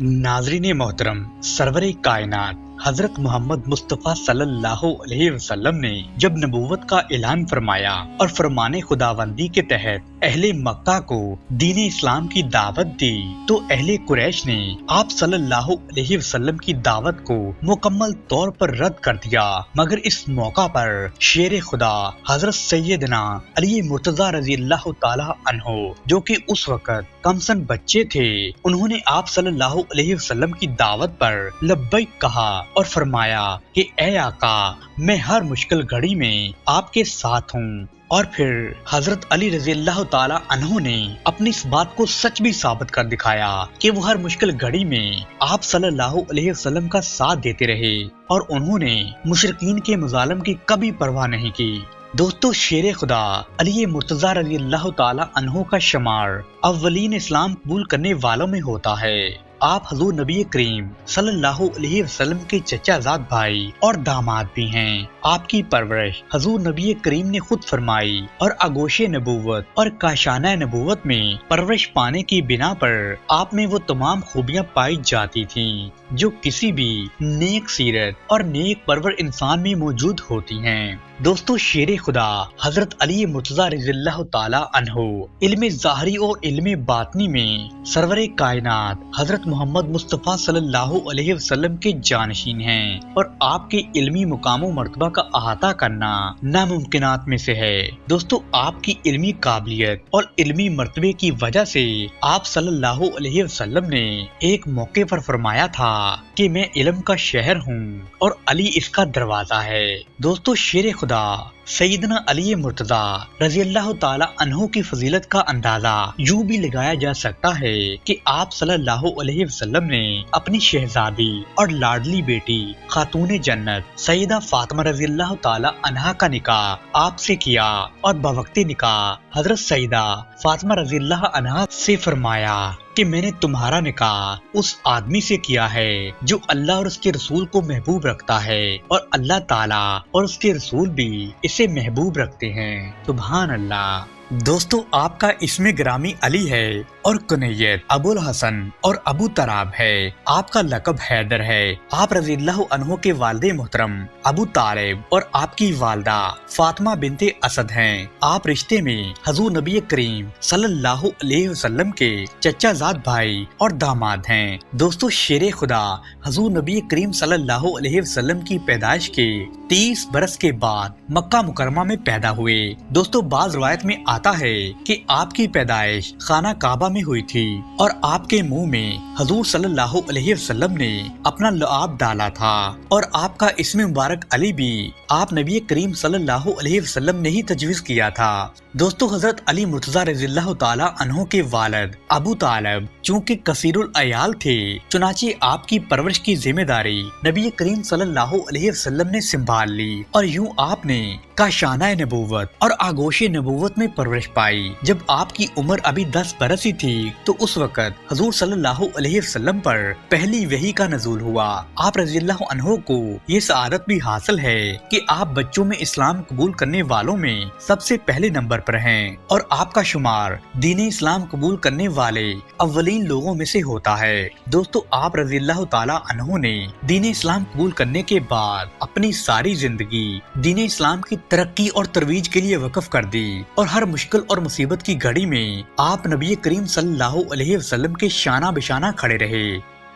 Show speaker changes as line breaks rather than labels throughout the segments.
नाजरीन मोहतरम, सरवरे कायनात हजरत मोहम्मद मुस्तफ़ा सल्लल्लाहु अलैहि वसल्लम ने जब नबूवत का ऐलान फरमाया और फरमाने खुदावंदी के तहत अहले मक्का को दीन इस्लाम की दावत दी, तो अहले कुरैश ने आप सल्लल्लाहु अलैहि वसल्लम की दावत को मुकम्मल तौर पर रद्द कर दिया। मगर इस मौका पर शेर खुदा हजरत सैयदना अली मुर्तजा रज़ी अल्लाह ताला अन्हो, जो कि उस वक़्त कमसन बच्चे थे, उन्होंने आप सल्लल्लाहु अलैहि वसल्लम की दावत पर लब्बैक कहा और फरमाया कि ए आका, मैं हर मुश्किल घड़ी में आपके साथ हूँ। और फिर हजरत अली रज़ी अल्लाह ताला अन्हु ने अपनी इस बात को सच भी साबित कर दिखाया कि वो हर मुश्किल घड़ी में आप सल्लल्लाहु अलैहि वसल्लम का साथ देते रहे और उन्होंने मुशरिकीन के मुजालिम की कभी परवाह नहीं की। दोस्तों, शेर खुदा अली मुर्तजा रज़ी अल्लाह ताला अन्हु का शुमार अव्वलीन इस्लाम कबूल करने वालों में होता है। आप हजूर नबी करीम सल्लल्लाहु अलैहि वसल्लम के चचाजाद भाई और दामाद भी हैं। आपकी परवरिश हजूर नबी करीम ने खुद फरमाई और आगोशे नबूवत और काशाना नबूवत में परवरिश पाने की बिना पर आप में वो तमाम खूबियाँ पाई जाती थीं जो किसी भी नेक सीरत और नेक परवर इंसान में मौजूद होती हैं। दोस्तों, शेर खुदा हजरत अली मुर्तजा रज़ियल्लाहु ताला अन्हु इल्मे ज़ाहरी और इल्मे बातनी में सरवरे कायनात हजरत मोहम्मद मुस्तफ़ा सल्लल्लाहु अलैहि वसल्लम के जानशीन हैं और आपके इल्मी मुकामो मर्तबा का अहाता करना नामुमकिनात में से है। दोस्तों, आपकी इल्मी काबिलियत और इल्मी मर्तबे की वजह से आप सल्लल्लाहु अलैहि वसल्लम ने एक मौके पर फरमाया था कि मैं इल्म का शहर हूँ और अली इसका दरवाजा है। दोस्तों, शेर खुदा सैयदना अली मुर्तजा रज़ियल्लाहु ताला अन्हु की फजीलत का अंदाजा यूं भी लगाया जा सकता है कि आप सल्लल्लाहु अलैहि वसल्लम ने अपनी शहजादी और लाडली बेटी खातून जन्नत सैयदा फातिमा रज़ियल्लाहु ताला अन्हा का निकाह आपसे किया और बवक्ते निकाह हजरत सैयदा फातिमा रज़ियल्लाहु अन्हा से फरमाया कि मैंने तुम्हारा निकाह उस आदमी से किया है जो अल्लाह और उसके रसूल को महबूब रखता है और अल्लाह ताला और उसके रसूल भी इसे महबूब रखते हैं। सुभान अल्लाह। दोस्तों, आपका इसमें ग्रामी अली है और कुनैयत अबुल हसन और अबू तराब है। आपका लकब हैदर है। आप रज़ियल्लाहु अन्हु के वालिद मोहतरम अबू तालिब और आपकी वालदा फातिमा बिनते असद हैं। आप रिश्ते में हजूर नबी करीम सल्लल्लाहु अलैहि वसल्लम के चचाजाद भाई और दामाद हैं। दोस्तों, शेर खुदा हजूर नबी करीम सल्लल्लाहु अलैहि वसल्लम की पैदाइश के 30 बरस के बाद मक्का मुकरमा में पैदा हुए। दोस्तों, बाज रवायत में आता है कि आपकी पैदाइश खाना काबा में हुई थी और आपके मुंह में हजूर सल्लल्लाहु अलैहि वसल्लम ने अपना लुआब डाला था और आपका इसमें मुबारक अली भी आप नबी करीम सल्लल्लाहु अलैहि वसल्लम ने ही तजवीज़ किया था। दोस्तों, हजरत अली मुर्तजा रज़ियल्लाहु ताला अन्हु के वालिद अबू तालिब चूँकि कसीरुल अयाल थे, चुनाचे आपकी परवरिश की जिम्मेदारी नबी करीम सल्लल्लाहु अलैहि वसल्लम ने संभाल ली और यूं आपने काशाना नबूवत और आगोशे नबूवत में परवरिश पाई। जब आपकी उम्र अभी 10 बरस ही थी तो उस वक़्त हजूर सल्लल्लाहु अलैहि वसल्लम पर पहली वही का नज़ूल हुआ। आप रज़ियल्लाहु अन्हु को ये सआदत भी हासिल है कि आप बच्चों में इस्लाम कबूल करने वालों में सबसे पहले नंबर पर हैं और आपका शुमार दीन इस्लाम कबूल करने वाले अव्वलीन लोगों में से होता है। दोस्तों, आप रज़ियल्लाहु ताला अन्हु ने दीन इस्लाम कबूल करने के बाद अपनी सारी जिंदगी दीन इस्लाम की तरक्की और तरवीज के लिए वक्फ कर दी और हर मुश्किल और मुसीबत की घड़ी में आप नबी करीम सल्लल्लाहु अलैहि वसल्लम के शाना बिशाना खड़े रहे।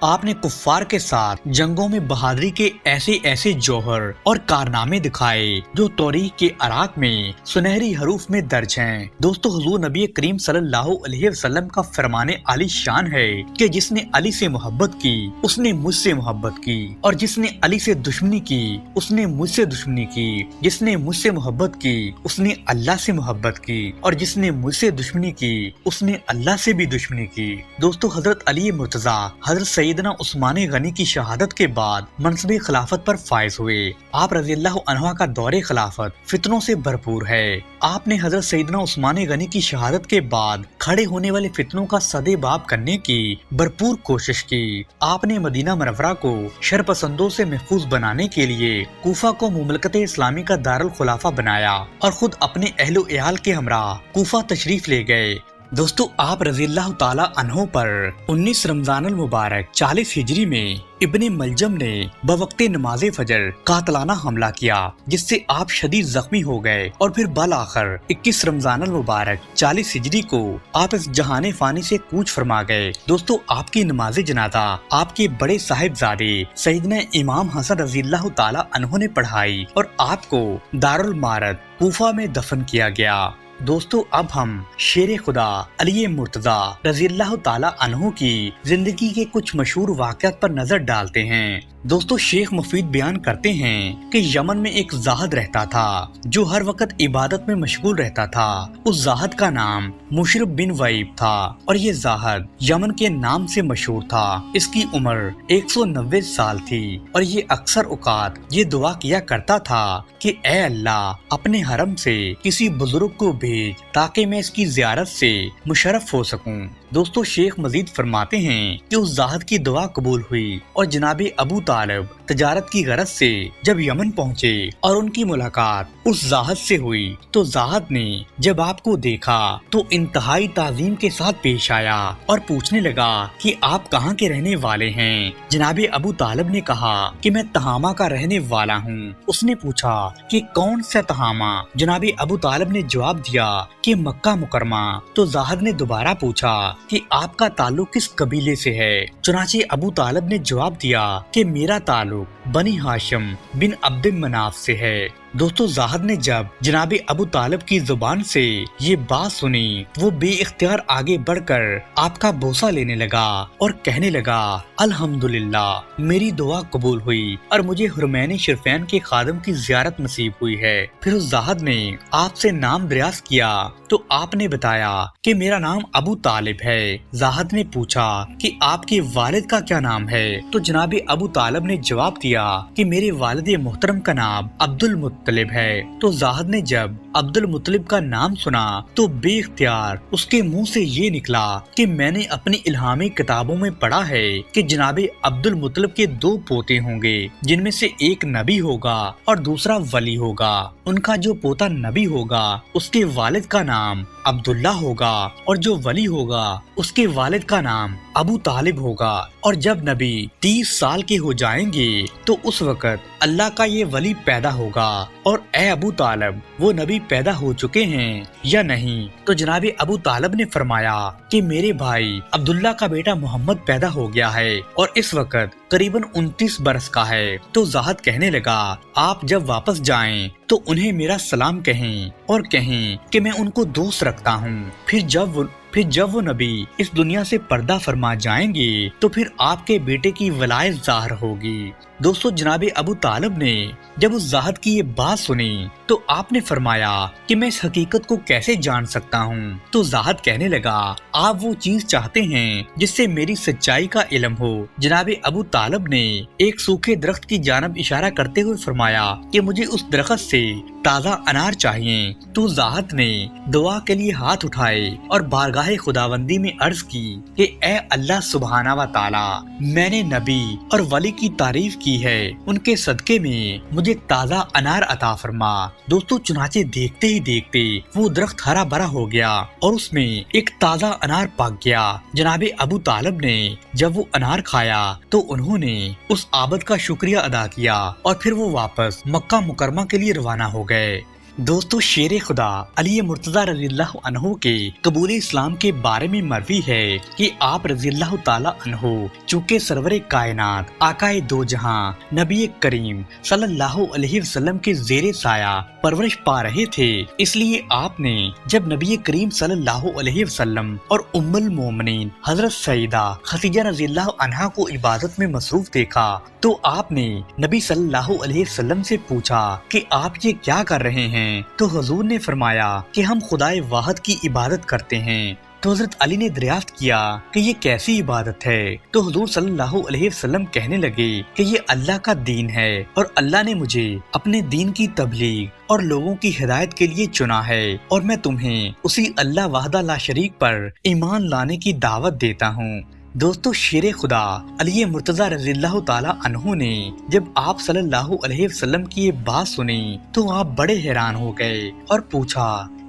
आपने कुफ्फार के साथ जंगों में बहादुरी के ऐसे ऐसे जौहर और कारनामे दिखाए जो तौरीख के अराक में सुनहरी हरूफ में दर्ज हैं। दोस्तों, हुजूर नबी करीम सल्लल्लाहु अलैहि वसल्लम का फरमाने आली शान है कि जिसने अली से मोहब्बत की उसने मुझसे मोहब्बत की और जिसने अली से दुश्मनी की उसने मुझसे दुश्मनी की। जिसने मुझसे मोहब्बत की उसने अल्लाह से मोहब्बत की और जिसने मुझसे दुश्मनी की उसने अल्लाह से भी दुश्मनी की। दोस्तों, हजरत अली मुर्तजा हजरत सैयदना उस्मान गनी की शहादत के बाद मनसबे खिलाफत पर फायज हुए। आप रज़ियल्लाहु अन्हु का दौरे खिलाफत फितनों से भरपूर है। आपने हजरत सैयदना उस्मान गनी की शहादत के बाद खड़े होने वाले फितनों का सदेबाब करने की भरपूर कोशिश की। आपने मदीना मुनव्वरा को शरपसंदों से महफूज बनाने के लिए कूफा को मुमलकत इस्लामी का दारुल खुलाफा बनाया और खुद अपने अहलो एहाल के हमरा कूफा तशरीफ ले गए। दोस्तों आप रजी अल्लाह ताला अन्हो पर 19 रमजान अल मुबारक 40 हिजरी में इब्ने मलजम ने बवक्ते नमाज फजर कातलाना हमला किया, जिससे आप शदीद जख्मी हो गए और फिर बल आखिर 21 रमजान अल मुबारक 40 हिजरी को आप इस जहाने फानी से कूच फरमा गए। दोस्तों आपकी नमाज जनाजा आपके बड़े साहिबजादे सैयदना इमाम हसन रजी अल्लाह ताला अन्हो ने पढ़ाई और आपको दारुल मारद कूफा में दफन किया गया। दोस्तों अब हम शेर खुदा अली मुर्तजा रजी अल्लाह ताला अन्हो की जिंदगी के कुछ मशहूर वाक़यात पर नजर डालते हैं। दोस्तों शेख मुफीद बयान करते हैं कि यमन में एक जाहिद रहता था जो हर वक्त इबादत में मशगूल रहता था। उस जाहिद का नाम मुशरफ बिन वईब था और ये जाहिद यमन के नाम से मशहूर था। इसकी उम्र 190 साल थी और ये अक्सर औकात ये दुआ किया करता था कि ए अल्लाह अपने हरम से किसी बुजुर्ग को भेज ताकि मैं इसकी ज़ियारत से मुशर्रफ हो सकूं। दोस्तों शेख मजीद फरमाते हैं कि उस जाहिद की दुआ कबूल हुई और जनाबे अबू तालिब तजारत की गरज से जब यमन पहुँचे और उनकी मुलाकात उस जाहिद से हुई तो जाहिद ने जब आपको देखा तो इंतहाई ताजीम के साथ पेश आया और पूछने लगा कि आप कहाँ के रहने वाले हैं। जनाबे अबू तालिब ने कहा कि मैं तहामा का रहने वाला हूँ। उसने पूछा कि कौन सा तहामा। जनाबे अबू तालिब ने जवाब दिया कि मक्का मुकरमा। तो जाहिद ने दोबारा पूछा कि आपका ताल्लुक किस कबीले से है। चुनाचे अबू तालिब ने जवाब दिया कि मेरा ताल्लुक बनी हाशिम बिन अब्द मनाफ से है। दोस्तों जाहिद ने जब जनाबे अबू तालिब की जुबान से ये बात सुनी वो बेइख्तियार आगे बढ़कर आपका बोसा लेने लगा और कहने लगा अल्हम्दुलिल्लाह मेरी दुआ कबूल हुई और मुझे हुरमैन शरीफैन के खादम की ज़ियारत नसीब हुई है। फिर उस जाहिद ने आपसे नाम दरियाफ्त किया तो आपने बताया कि मेरा नाम अबू तालिब है। जाहिद ने पूछा कि आपके वालिद का क्या नाम है। तो जनाबे अबू तालिब ने जवाब दिया कि मेरे वालिद मोहतरम का नाम अब्दुल मुत्तलिब है। तो जाहिद ने जब अब्दुल मुत्तलिब का नाम सुना तो बेइख्तियार उसके मुंह से ये निकला कि मैंने अपनी इल्हामी किताबों में पढ़ा है कि जनाबे अब्दुल मुत्तलिब के 2 पोते होंगे, जिनमें से एक नबी होगा और दूसरा वली होगा। उनका जो पोता नबी होगा उसके वालिद का नाम अब्दुल्ला होगा और जो वली होगा उसके वालिद का नाम अबू तालिब होगा। और जब नबी 30 साल के हो जाएंगे तो उस वक्त अल्लाह का ये वली पैदा होगा। और ए अबू तालिब वो नबी पैदा हो चुके हैं या नहीं। तो जनाबे अबू तालिब ने फरमाया कि मेरे भाई अब्दुल्ला का बेटा मोहम्मद पैदा हो गया है और इस वक्त करीबन 29 बरस का है। तो जाहिद कहने लगा आप जब वापस जाएं तो उन्हें मेरा सलाम कहें और कहें कि मैं उनको दोस्त रखता हूँ। फिर जब वो नबी इस दुनिया से पर्दा फरमा जाएंगे तो फिर आपके बेटे की वलायत ज़ाहिर होगी। दोस्तों जनाबे अबू तालिब ने जब उस जाहिद की ये बात सुनी तो आपने फरमाया कि मैं इस हकीकत को कैसे जान सकता हूँ। तो जाहिद कहने लगा आप वो चीज चाहते हैं जिससे मेरी सच्चाई का इल्म हो। जनाबे अबू तालिब ने एक सूखे दरख्त की जानब इशारा करते हुए फरमाया कि मुझे उस दरख्त से ताज़ा अनार चाहिए। तो जाहिद ने दुआ के लिए हाथ उठाए और बारगाहे खुदावंदी में अर्ज की कि ए अल्लाह सुब्हाना व ताला मैंने नबी और वली की तारीफ की है, उनके सदके में मुझे ताज़ा अनार अता फरमा। दोस्तों चुनाचे देखते ही देखते वो दरख्त हरा भरा हो गया और उसमें एक ताज़ा अनार पक गया। जनाबे अबू तालिब ने जब वो अनार खाया तो उन्होंने उस आबद का शुक्रिया अदा किया और फिर वो वापस मक्का मुकरमा के लिए रवाना हो गए। दोस्तों शेर खुदा अली मुर्तजा रज़ियल्लाहु अन्हु के कबूल इस्लाम के बारे में मरवी है कि आप रज़ियल्लाहु ताला अन्हु चूँकि सरवरे कायनात आकाए दो जहां नबी करीम सल्लल्लाहु अलैहि वसल्लम के ज़ेरे साया परवरिश पा रहे थे, इसलिए आपने जब नबी करीम सल्लल्लाहु अलैहि वसल्लम और उम्मुल मोमिनीन हजरत सईदा खदीजा रज़ियल्लाहु अन्हा को इबादत में मसरूफ देखा तो आपने नबी सल्लल्लाहु अलैहि वसल्लम से पूछा कि आप ये क्या कर रहे हैं। तो हुजूर ने फरमाया कि हम खुदाए वाहिद की इबादत करते हैं। तो हजरत अली ने दरियाफ्त किया कि ये कैसी इबादत है। तो हुजूर सल्लल्लाहु अलैहि वसल्लम कहने लगे कि ये अल्लाह का दीन है और अल्लाह ने मुझे अपने दीन की तबलीग और लोगों की हिदायत के लिए चुना है और मैं तुम्हें उसी अल्लाह वहदा ला शरीक पर ईमान लाने की दावत देता हूँ। दोस्तों शेर खुदा अली मुर्तजा रज़ियल्लाहु ताला अन्हु ने जब आप सल्लल्लाहु अलैहि वसल्लम की ये बात सुनी तो आप बड़े हैरान हो गए और पूछा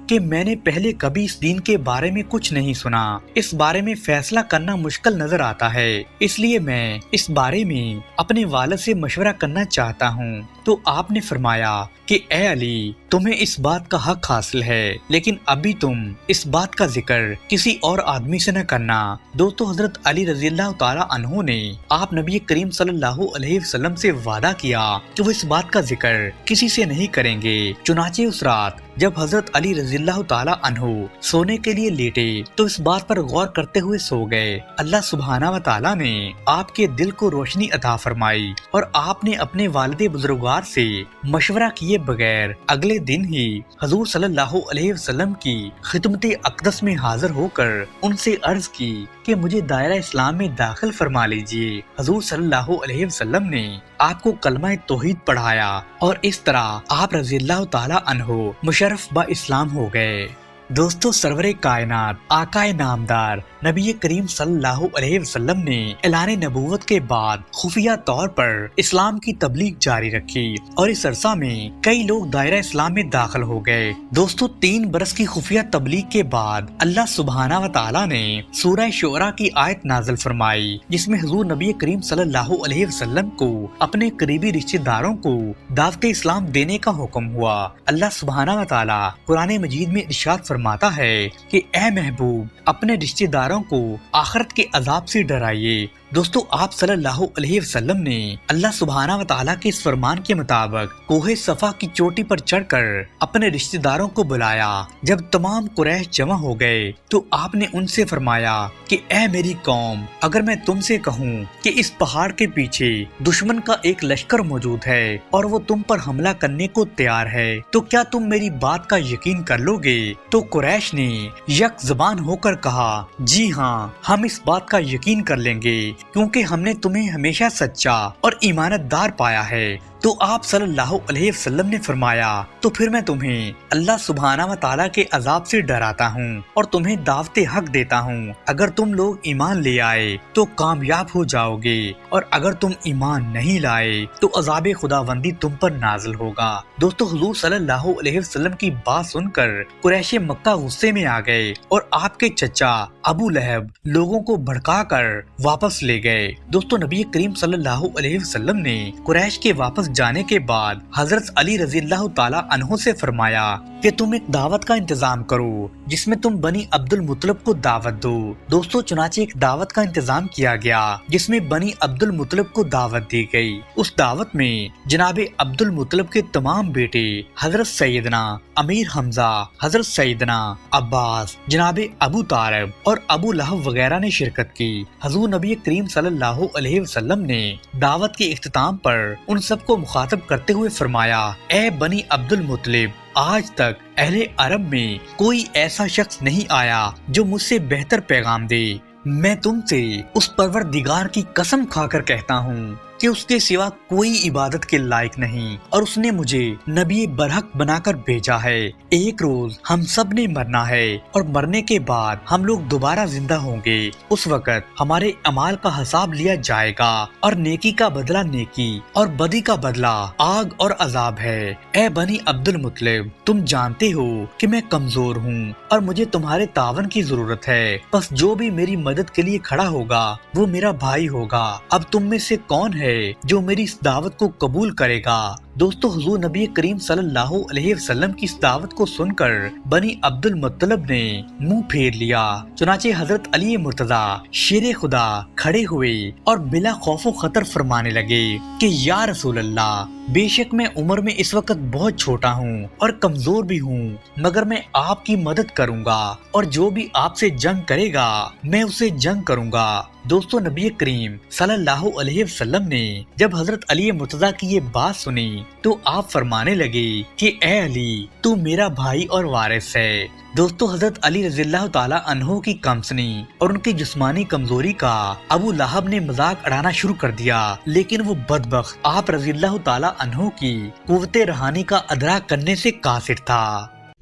کہ میں نے پہلے کبھی اس دین کے بارے میں کچھ نہیں سنا، اس بارے میں فیصلہ کرنا مشکل نظر آتا ہے، اس لیے میں اس بارے میں اپنے والد سے مشورہ کرنا چاہتا ہوں۔ تو آپ نے فرمایا کہ اے علی، تمہیں اس بات کا حق حاصل ہے، لیکن ابھی تم اس بات کا ذکر کسی اور آدمی سے نہ کرنا۔ دوستو، حضرت علی رضی اللہ تعالی عنہ نے آپ نبی کریم صلی اللہ علیہ وسلم سے وعدہ کیا کہ وہ اس بات کا ذکر کسی سے نہیں کریں گے۔ چنانچہ اس رات جب حضرت علی رضی اللہ تعالی عنہ سونے کے لیے لیٹے تو اس بات پر غور کرتے ہوئے سو گئے۔ اللہ سبحانہ و تعالی نے آپ کے دل کو روشنی عطا فرمائی اور آپ نے اپنے والد بزرگوار سے مشورہ کیے بغیر اگلے دن ہی حضور صلی اللہ علیہ وسلم کی خدمت اقدس میں حاضر ہو کر ان سے عرض کی کہ مجھے دائرہ اسلام میں داخل فرما لیجیے۔ حضور صلی اللہ علیہ وسلم نے آپ کو کلمہ توحید پڑھایا اور اس طرح آپ رضی اللہ تعالی عنہ مشرف با اسلام ہو گئے۔ دوستو، سرور کائنات آقا نامدار نبی کریم صلی اللہ علیہ وسلم نے اعلان نبوت کے بعد خفیہ طور پر اسلام کی تبلیغ جاری رکھی اور اس عرصہ میں کئی لوگ دائرہ اسلام میں داخل ہو گئے۔ دوستو، 3 برس کی خفیہ تبلیغ کے بعد اللہ سبحانہ و تعالی نے سورہ شعراء کی آیت نازل فرمائی، جس میں حضور نبی کریم صلی اللہ علیہ وسلم کو اپنے قریبی رشتہ داروں کو دعوت اسلام دینے کا حکم ہوا۔ اللہ سبحانہ و تعالی قرآن مجید میں ارشاد فرماتا ہے کہ اے محبوب، اپنے رشتہ داروں کو آخرت کے عذاب سے ڈرائیے۔ دوستو، آپ صلی اللہ علیہ وسلم نے اللہ سبحانہ و تعالیٰ کے اس فرمان کے مطابق کوہ صفا کی چوٹی پر چڑھ کر اپنے رشتہ داروں کو بلایا۔ جب تمام قریش جمع ہو گئے تو آپ نے ان سے فرمایا کہ اے میری قوم، اگر میں تم سے کہوں کہ اس پہاڑ کے پیچھے دشمن کا ایک لشکر موجود ہے اور وہ تم پر حملہ کرنے کو تیار ہے تو کیا تم میری بات کا یقین کر لو گے؟ تو قریش نے یک زبان ہو کر کہا، جی ہاں، ہم اس بات کا یقین کر لیں گے، کیونکہ ہم نے تمہیں ہمیشہ سچا اور ایمانت دار پایا ہے۔ تو آپ صلی اللہ علیہ وسلم نے فرمایا، تو پھر میں تمہیں اللہ سبحانہ و تعالیٰ کے عذاب سے ڈراتا ہوں اور تمہیں دعوت حق دیتا ہوں۔ اگر تم لوگ ایمان لے آئے تو کامیاب ہو جاؤ گے، اور اگر تم ایمان نہیں لائے تو عذاب خداوندی تم پر نازل ہوگا۔ دوستو، حضور صلی اللہ علیہ وسلم کی بات سن کر قریش مکہ غصے میں آ گئے اور آپ کے چچا ابو لہب لوگوں کو بھڑکا کر واپس لے گئے۔ دوستو، نبی کریم صلی اللہ علیہ وسلم نے قریش کے واپس جانے کے بعد حضرت علی رضی اللہ تعالی عنہ سے فرمایا کہ تم ایک دعوت کا انتظام کرو جس میں تم بنی عبد المطلب کو دعوت دو۔ دوستو، چنانچہ ایک دعوت کا انتظام کیا گیا جس میں بنی عبد المطلب کو دعوت دی گئی۔ اس دعوت میں جناب عبد المطلب کے تمام بیٹے حضرت سیدنا امیر حمزہ، حضرت سیدنا عباس، جناب ابو طالب اور ابو لہب وغیرہ نے شرکت کی۔ حضور نبی کریم صلی اللہ علیہ وسلم نے دعوت کے اختتام پر ان سب کو مخاطب کرتے ہوئے فرمایا، اے بنی عبد المطلب، آج تک اہل عرب میں کوئی ایسا شخص نہیں آیا جو مجھ سے بہتر پیغام دے۔ میں تم سے اس پروردگار کی قسم کھا کر کہتا ہوں کہ اس کے سوا کوئی عبادت کے لائق نہیں، اور اس نے مجھے نبی برحق بنا کر بھیجا ہے۔ ایک روز ہم سب نے مرنا ہے اور مرنے کے بعد ہم لوگ دوبارہ زندہ ہوں گے۔ اس وقت ہمارے اعمال کا حساب لیا جائے گا، اور نیکی کا بدلہ نیکی اور بدی کا بدلہ آگ اور عذاب ہے۔ اے بنی عبد المطلب، تم جانتے ہو کہ میں کمزور ہوں اور مجھے تمہارے تعاون کی ضرورت ہے، بس جو بھی میری مدد کے لیے کھڑا ہوگا وہ میرا بھائی ہوگا۔ اب تم میں سے کون ہے جو میری اس دعوت کو قبول کرے گا؟ دوستو، حضور نبی کریم صلی اللہ علیہ وسلم کی اس دعوت کو سن کر بنی عبد المطلب نے منہ پھیر لیا۔ چنانچہ حضرت علی مرتضی شیر خدا کھڑے ہوئے اور بلا خوف و خطر فرمانے لگے کہ یا رسول اللہ، بے شک میں عمر میں اس وقت بہت چھوٹا ہوں اور کمزور بھی ہوں، مگر میں آپ کی مدد کروں گا، اور جو بھی آپ سے جنگ کرے گا میں اسے جنگ کروں گا۔ دوستو، نبی کریم صلی اللہ علیہ وسلم نے جب حضرت علی مرتضی کی یہ بات سنی تو آپ فرمانے لگے کہ اے علی، تو میرا بھائی اور وارث ہے۔ دوستو، حضرت علی رضی اللہ تعالی عنہ کی کمسنی اور ان کی جسمانی کمزوری کا ابو لہب نے مذاق اڑانا شروع کر دیا، لیکن وہ بدبخت آپ رضی اللہ تعالی عنہ کی قوت روحانی کا ادراک کرنے سے قاصر تھا۔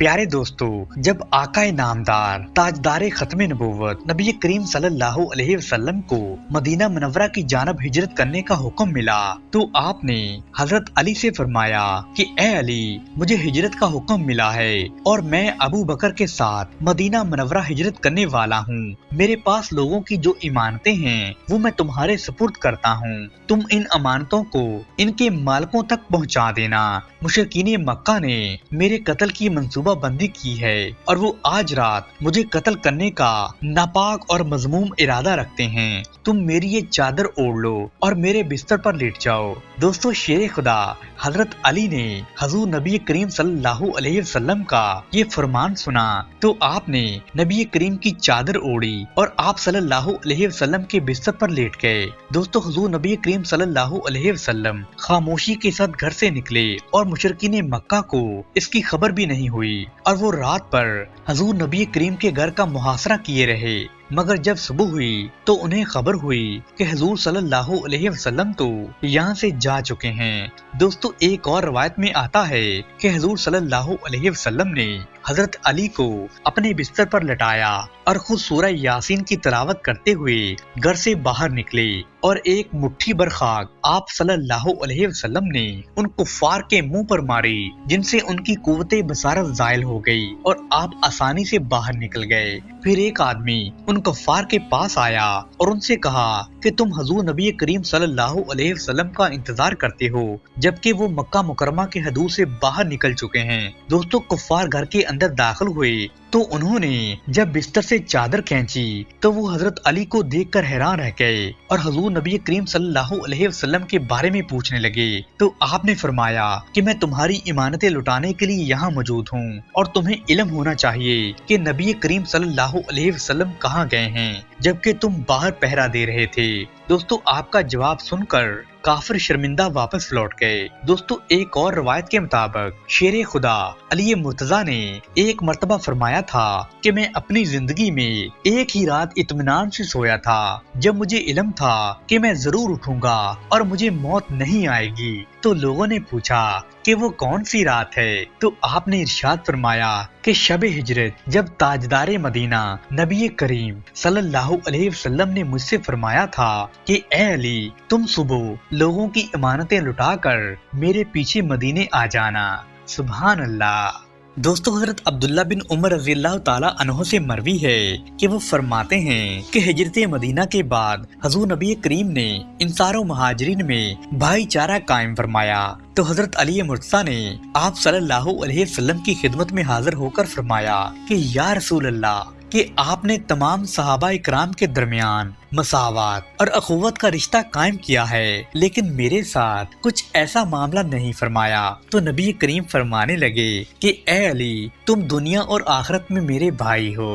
प्यारे दोस्तों, जब आकाए नामदार ताजदारे खत्मे नबूवत नबी करीम सल्लल्लाहु अलैहि वसल्लम को मदीना मुनव्वरा की जानब हिजरत करने का हुक्म मिला तो आपने हजरत अली से फरमाया कि ए अली, मुझे हिजरत का हुक्म मिला है और मैं अबू बकर के साथ मदीना मुनव्वरा हिजरत करने वाला हूँ। मेरे पास लोगों की जो इमानतें हैं वो मैं तुम्हारे सुपुर्द करता हूँ। तुम इन अमानतों को इनके मालिकों तक पहुँचा देना। मुशरिकीन मक्का ने मेरे कत्ल की मंसूबा बंदी की है और वो आज रात मुझे कत्ल करने का नापाक और मजमूम इरादा रखते हैं। तुम मेरी ये चादर ओढ़ लो और मेरे बिस्तर पर लेट जाओ। दोस्तों, शेर खुदा हजरत अली ने हजूर नबी करीम सल्लल्लाहु अलैहि वसल्लम का ये फरमान सुना तो आपने नबी करीम की चादर ओढ़ी और आप सल्लल्लाहु अलैहि वसल्लम के बिस्तर पर लेट गए। दोस्तों, हजूर नबी करीम सल्लल्लाहु अलैहि वसल्लम खामोशी के साथ घर से निकले और मुशरिकीन मक्का को इसकी खबर भी नहीं हुई और वो रात पर हजूर नबी करीम के घर का मुहासरा किए रहे। मगर जब सुबह हुई तो उन्हें खबर हुई कि हुजूर सल्लल्लाहु अलैहि वसल्लम तो यहाँ से जा चुके हैं। दोस्तों, एक और रवायत में आता है कि हुजूर सल्लल्लाहु अलैहि वसल्लम ने हजरत अली को अपने बिस्तर पर लटाया और खुद सूरह यासीन की तिलावत करते हुए घर से बाहर निकले और एक मुट्ठी भर खाक आप सल्लल्लाहु अलैहि वसल्लम ने उन कुफ्फार के मुंह पर मारी जिनसे उनकी कुव्वते बसारत ज़ायल हो गई और आप आसानी से बाहर निकल गए। फिर एक आदमी उन कुफ्फार के पास आया और उनसे कहा कि तुम हजूर नबी करीम सल्लल्लाहु अलैहि वसल्लम का इंतजार करते हो जबकि वो मक्का मुकरमा के हदूद से बाहर निकल चुके हैं। दोस्तों, कुफ्फार घर के अंदर दाखिल हुए तो उन्होंने जब बिस्तर से चादर खींची तो वो हजरत अली को देखकर हैरान रह गए और हजूर नबी करीम सल्लल्लाहु अलैहि वसल्लम के बारे में पूछने लगे तो आपने फरमाया कि मैं तुम्हारी इमानतें लुटाने के लिए यहाँ मौजूद हूँ और तुम्हें इल्म होना चाहिए कि नबी करीम सल्लल्लाहु अलैहि वसल्लम कहाँ गए हैं जबकि तुम बाहर पहरा दे रहे थे। दोस्तों, आपका जवाब सुनकर काफिर शर्मिंदा वापस लौट गए। दोस्तों, एक और रवायत के मुताबिक शेर खुदा अली मुर्तजा ने एक मर्तबा फरमाया था कि मैं अपनी जिंदगी में एक ही रात इत्मीनान से सोया था जब मुझे इल्म था कि मैं जरूर उठूंगा और मुझे मौत नहीं आएगी। तो लोगों ने पूछा कि वो कौन सी रात है तो आपने इरशाद फरमाया कि शब हिजरत जब ताजदारे मदीना नबी करीम सल्लल्लाहु अलैहि वसल्लम ने मुझसे फरमाया था कि ए अली, तुम सुबह लोगों की इमानतें लुटाकर मेरे पीछे मदीने आ जाना। सुभान अल्लाह। दोस्तों, हजरत अब्दुल्ला बिन उमर रज़ियल्लाहु ताला अन्हु से मरवी है कि वो फरमाते हैं कि हिजरत मदीना के बाद हजूर नबी करीम ने इंसारो मुहाजिरीन में भाईचारा कायम फरमाया तो हजरत अली मुर्तज़ा ने आप सल्लल्लाहु अलैहि वसल्लम की खिदमत में हाजिर होकर फरमाया कि या रसूल अल्लाह, कि आपने तमाम सहाबा इकराम के दरमियान मसावत और अखुवत का रिश्ता कायम किया है लेकिन मेरे साथ कुछ ऐसा मामला नहीं फरमाया। तो नबी करीम फरमाने लगे कि ए अली, तुम दुनिया और आखिरत में मेरे भाई हो।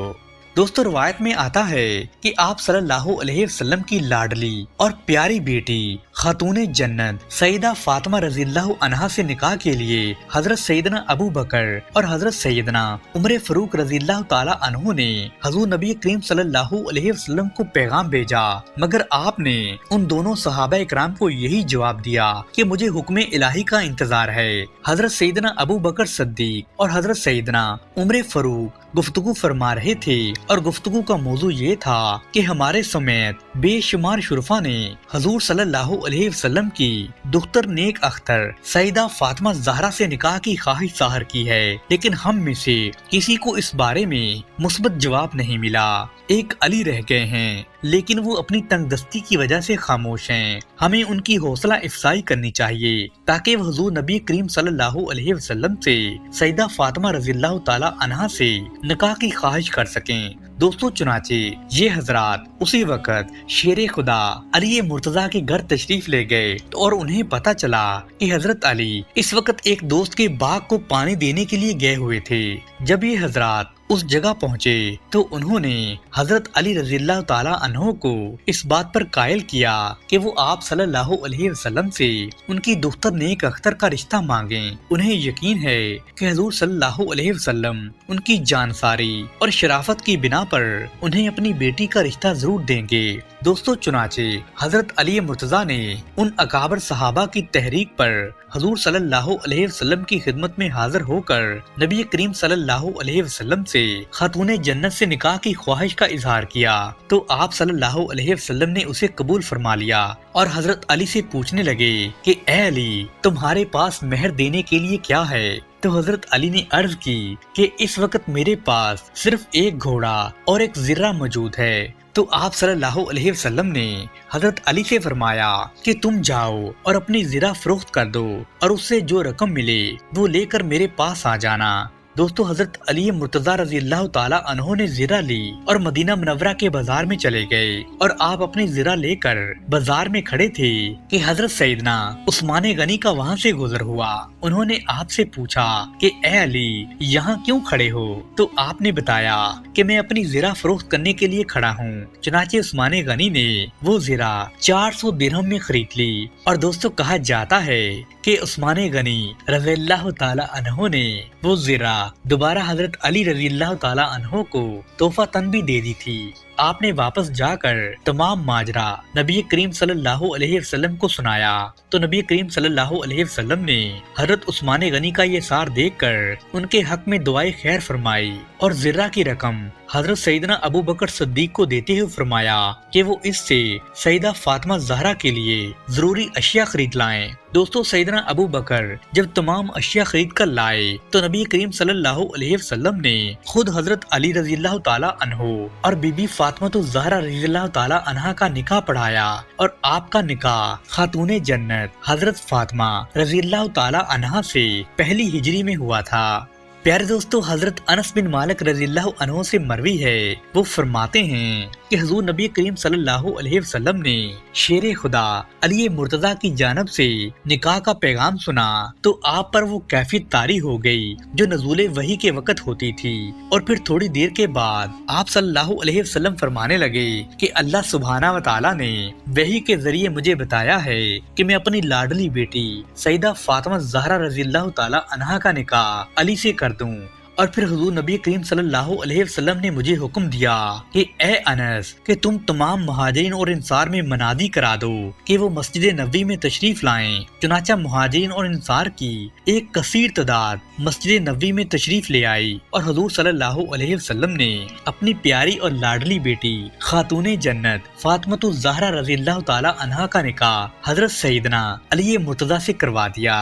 दोस्तों, रवायत में आता है कि आप सल्लल्लाहु अलैहि वसल्लम की लाडली और प्यारी बेटी खातूने जन्नत सईदा फातिमा रज़ियल्लाहु अन्हा से निकाह के लिए हजरत सैयदना अबू बकर और हजरत सैयदना उमर फारूक रज़ियल्लाहु ताला अन्हु ने हजूर नबी करीम सल्लल्लाहु अलैहि वसल्लम को पैगाम भेजा मगर आपने उन दोनों सहाबा इकराम को यही जवाब दिया कि मुझे हुक्म इलाही का इंतजार है। हजरत सैयदना अबू बकर सिद्दीक और हजरत सैयदना उमर फारूक गुफ्तगू फरमा रहे थे और गुफ्तगू का मौजू ये था कि हमारे समेत बेशुमार शुरफा ने हजूर सल्लल्लाहु अलैहि वसल्लम की दुख्तर नेक अख्तर सईदा फातिमा ज़हरा से निकाह की ख्वाहिश ज़ाहिर की है लेकिन हम में से किसी को इस बारे में मुस्बत जवाब नहीं मिला। एक अली रह गए हैं लेकिन वो अपनी तंगदस्ती की वजह से खामोश हैं। हमें उनकी हौसला अफजाई करनी चाहिए ताकि वो हुजूर नबी करीम सल्लल्लाहु अलैहि वसल्लम से सईदा फातिमा रज़ियल्लाहु ताला अन्हा से निकाह की ख्वाहिश कर सकें। दोस्तों, चुनाचे ये हजरात उसी वक्त शेर खुदा अली मुर्तजा के घर तशरीफ ले गए और उन्हें पता चला कि हजरत अली इस वक्त एक दोस्त के बाग को पानी देने के लिए गए हुए थे। जब ये हजरात उस जगह पहुँचे तो उन्होंने हजरत अली रज़ियल्लाहु ताला अन्हु को इस बात पर कायल किया कि वो आप सल्लल्लाहु अलैहि वसल्लम से उनकी दुख्तर नेक अख्तर का रिश्ता मांगे। उन्हें यकीन है कि हुजूर सल्लल्लाहु अलैहि वसल्लम उनकी जानसारी और शराफत की बिना पर उन्हें अपनी बेटी का रिश्ता जरूर देंगे। दोस्तों, चुनाचे हजरत अली मुर्तजा ने उन अकाबर सहाबा की तहरीक पर حضور صلی اللہ علیہ وسلم کی خدمت میں حاضر ہو کر نبی کریم صلی اللہ علیہ وسلم سے خاتون جنت سے نکاح کی خواہش کا اظہار کیا تو آپ صلی اللہ علیہ وسلم نے اسے قبول فرما لیا اور حضرت علی سے پوچھنے لگے کہ اے علی، تمہارے پاس مہر دینے کے لیے کیا ہے؟ تو حضرت علی نے عرض کی کہ اس وقت میرے پاس صرف ایک گھوڑا اور ایک زرہ موجود ہے۔ تو آپ صلی اللہ علیہ وسلم نے حضرت علی سے فرمایا کہ تم جاؤ اور اپنی زرہ فروخت کر دو اور اس سے جو رقم ملے وہ لے کر میرے پاس آ جانا۔ دوستو، حضرت علی مرتضی رضی اللہ تعالی عنہ نے زرہ لی اور مدینہ منورہ کے بازار میں چلے گئے اور آپ اپنی زرہ لے کر بازار میں کھڑے تھے کہ حضرت سیدنا عثمان غنی کا وہاں سے گزر ہوا۔ انہوں نے آپ سے پوچھا کہ اے علی، یہاں کیوں کھڑے ہو؟ تو آپ نے بتایا کہ میں اپنی زرہ فروخت کرنے کے لیے کھڑا ہوں۔ چنانچہ عثمان غنی نے وہ زرہ 400 درہم میں خرید لی۔ اور دوستو، کہا جاتا ہے کہ عثمان غنی رضی اللہ تعالی عنہ نے وہ زرہ دوبارہ حضرت علی رضی اللہ تعالی عنہ کو تحفہ تن بھی دے دی تھی۔ آپ نے واپس جا کر تمام ماجرا نبی کریم صلی اللہ علیہ وسلم کو سنایا تو نبی کریم صلی اللہ علیہ وسلم نے حضرت عثمان غنی کا یہ سار دیکھ کر ان کے حق میں دعائے خیر فرمائی اور زرہ کی رقم حضرت سیدنا ابو بکر صدیق کو دیتے ہوئے فرمایا کہ وہ اس سے سیدہ فاطمہ زہرا کے لیے ضروری اشیاء خرید لائیں۔ دوستو، سیدنا ابو بکر جب تمام اشیاء خرید کر لائے تو نبی کریم صلی اللہ علیہ وسلم نے خود حضرت علی رضی اللہ تعالی عنہ اور بی بی فاطمہ زہرا رضی اللہ تعالی عنہا کا نکاح پڑھایا اور آپ کا نکاح خاتون جنت حضرت فاطمہ رضی اللہ تعالی عنہا سے پہلی ہجری میں ہوا تھا۔ پیارے دوستو، حضرت انس بن مالک رضی اللہ عنہ سے مروی ہے، وہ فرماتے ہیں کہ حضور نبی کریم صلی اللہ علیہ وسلم نے شیر خدا علی مرتضی کی جانب سے نکاح کا پیغام سنا تو آپ پر وہ کیفیت طاری ہو گئی جو نزول وحی کے وقت ہوتی تھی، اور پھر تھوڑی دیر کے بعد آپ صلی اللہ علیہ وسلم فرمانے لگے کہ اللہ سبحانہ و تعالی نے وحی کے ذریعے مجھے بتایا ہے کہ میں اپنی لاڈلی بیٹی سیدہ فاطمہ زہرا رضی اللہ تعالی عنہا کا نکاح علی سے کر دوں۔ اور پھر حضور نبی کریم صلی اللہ علیہ وسلم نے مجھے حکم دیا کہ اے انس، کہ تم تمام مہاجرین اور انصار میں منادی کرا دو کہ وہ مسجد نبوی میں تشریف لائیں۔ چنانچہ مہاجرین اور انصار کی ایک کثیر تعداد مسجد نبوی میں تشریف لے آئی اور حضور صلی اللہ علیہ وسلم نے اپنی پیاری اور لاڈلی بیٹی خاتون جنت فاطمہ الزہرا رضی اللہ تعالی عنہا کا نکاح حضرت سیدنا علی مرتضی سے کروا دیا۔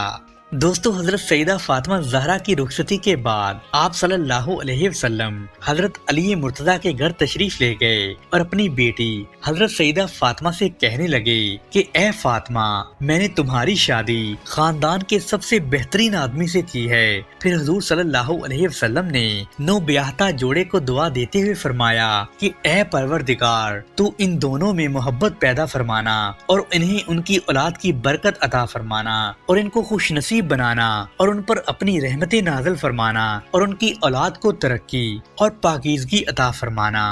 دوستو، حضرت سیدہ فاطمہ زہرا کی رخصتی کے بعد آپ صلی اللہ علیہ وسلم حضرت علی مرتضی کے گھر تشریف لے گئے اور اپنی بیٹی حضرت سیدہ فاطمہ سے کہنے لگے کہ اے فاطمہ، میں نے تمہاری شادی خاندان کے سب سے بہترین آدمی سے کی ہے۔ پھر حضور صلی اللہ علیہ وسلم نے نو بیاہتا جوڑے کو دعا دیتے ہوئے فرمایا کہ اے پروردگار، تو ان دونوں میں محبت پیدا فرمانا اور انہیں ان کی اولاد کی برکت عطا فرمانا اور ان کو خوش نصیب بنانا اور ان پر اپنی رحمتیں نازل فرمانا اور ان کی اولاد کو ترقی اور پاکیزگی عطا فرمانا،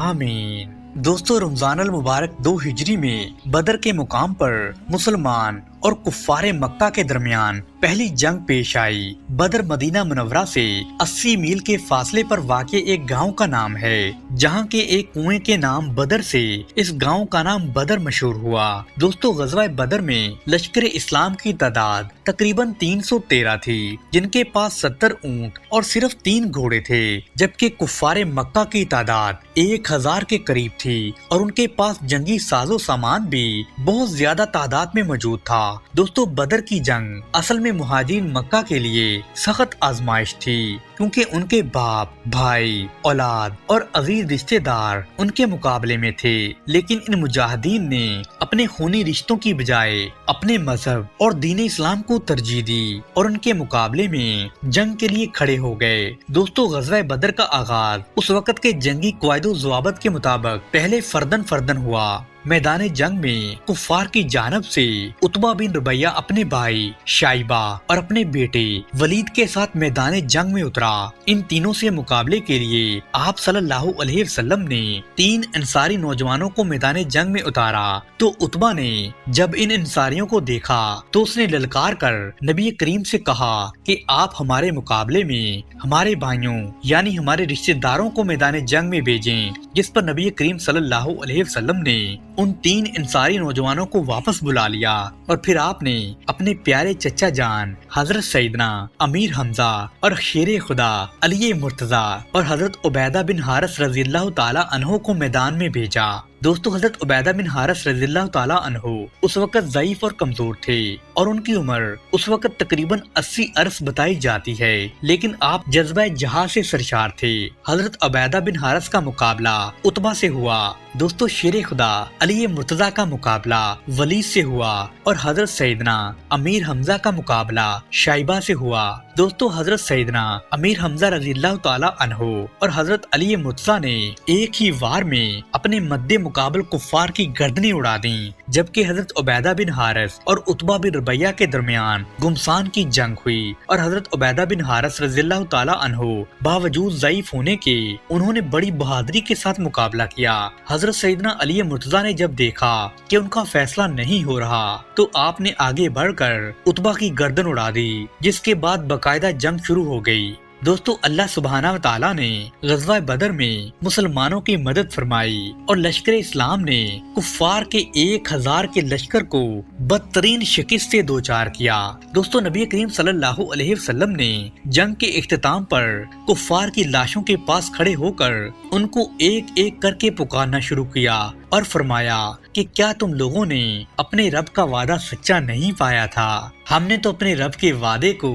آمین۔ دوستو، رمضان المبارک 2 ہجری میں بدر کے مقام پر مسلمان اور کفار مکہ کے درمیان پہلی جنگ پیش آئی۔ بدر مدینہ منورہ سے 80 میل کے فاصلے پر واقع ایک گاؤں کا نام ہے، جہاں کے ایک کنویں کے نام بدر سے اس گاؤں کا نام بدر مشہور ہوا۔ دوستو، غزوہ بدر میں لشکر اسلام کی تعداد تقریباً 313 تھی، جن کے پاس 70 اونٹ اور صرف 3 گھوڑے تھے، جبکہ کفار مکہ کی تعداد 1000 کے قریب تھی اور ان کے پاس جنگی ساز و سامان بھی بہت زیادہ تعداد میں موجود تھا۔ دوستو، بدر کی جنگ اصل میں مہاجرین مکہ کے لیے سخت آزمائش تھی، کیونکہ ان کے باپ، بھائی، اولاد اور عزیز رشتے دار ان کے مقابلے میں تھے، لیکن ان مجاہدین نے اپنے خونی رشتوں کی بجائے اپنے مذہب اور دین اسلام کو ترجیح دی اور ان کے مقابلے میں جنگ کے لیے کھڑے ہو گئے۔ دوستو، غزوہ بدر کا آغاز اس وقت کے جنگی قواعد و ضوابط کے مطابق پہلے فردن فردن ہوا۔ میدان جنگ میں کفار کی جانب سے عتبہ بن ربیعہ اپنے بھائی شائبہ اور اپنے بیٹے ولید کے ساتھ میدان جنگ میں اترا دیکھا۔ ان تینوں سے مقابلے کے لیے آپ صلی اللہ علیہ وسلم نے 3 انصاری نوجوانوں کو میدان جنگ میں اتارا۔ تو عتبہ نے جب ان انصاریوں کو دیکھا تو اس نے للکار کر نبی کریم سے کہا کہ آپ ہمارے مقابلے میں ہمارے بھائیوں یعنی ہمارے رشتہ داروں کو میدان جنگ میں بھیجیں، جس پر نبی کریم صلی اللہ علیہ وسلم نے ان 3 انصاری نوجوانوں کو واپس بلا لیا، اور پھر آپ نے اپنے پیارے چچا جان حضرت سیدنا امیر حمزہ اور شیر خدا علی مرتضی اور حضرت عبیدہ بن حارث رضی اللہ تعالی عنہ کو میدان میں بھیجا۔ دوستو، حضرت عبیدہ بن حارث رضی اللہ تعالی عنہ اس وقت ضعیف اور کمزور تھے اور ان کی عمر اس وقت تقریباً 80 عرص بتائی جاتی ہے، لیکن آپ جذبہ جہاد سے سرشار تھے۔ حضرت عبیدہ بن حارث کا مقابلہ عتبہ سے ہوا۔ دوستو، شیر خدا علی مرتضی کا مقابلہ ولید سے ہوا اور حضرت سیدنا امیر حمزہ کا مقابلہ شائبہ سے ہوا۔ دوستو، حضرت سیدنا امیر حمزہ رضی اللہ تعالی عنہ اور حضرت علی مرتضی نے ایک ہی وار میں اپنے مد مقابل کفار کی گردنیں اڑا دیں، جبکہ حضرت عبیدہ بن حارث اور عتبہ بن ربیعہ کے درمیان گمسان کی جنگ ہوئی، اور حضرت عبیدہ بن حارث رضی اللہ تعالی عنہ باوجود ضعیف ہونے کے انہوں نے بڑی بہادری کے ساتھ مقابلہ کیا۔ حضرت سیدنا علی مرتضی نے جب دیکھا کہ ان کا فیصلہ نہیں ہو رہا تو آپ نے آگے بڑھ کر عتبہ کی گردن اڑا دی، جس کے بعد باقاعدہ جنگ شروع ہو گئی۔ دوستو، اللہ سبحانہ و تعالیٰ نے غزوہ بدر میں مسلمانوں کی مدد فرمائی اور لشکر اسلام نے کفار کے 1000 کے لشکر کو بدترین شکست سے دوچار کیا۔ دوستو، نبی کریم صلی اللہ علیہ وسلم نے جنگ کے اختتام پر کفار کی لاشوں کے پاس کھڑے ہو کر ان کو ایک ایک کر کے پکارنا شروع کیا اور فرمایا کہ کیا تم لوگوں نے اپنے رب کا وعدہ سچا نہیں پایا تھا؟ ہم نے تو اپنے رب کے وعدے کو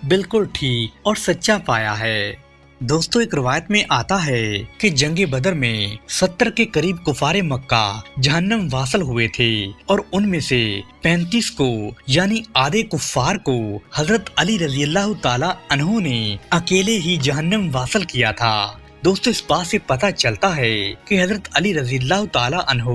بالکل ٹھیک اور سچا پایا ہے۔ دوستو، ایک روایت میں آتا ہے کہ جنگ بدر میں 70 کے قریب کفار مکہ جہنم واصل ہوئے تھے، اور ان میں سے 35 کو یعنی آدھے کفار کو حضرت علی رضی اللہ تعالی عنہ نے اکیلے ہی جہنم واصل کیا تھا۔ دوستو، اس بات سے پتہ چلتا ہے کہ حضرت علی رضی اللہ تعالی عنہ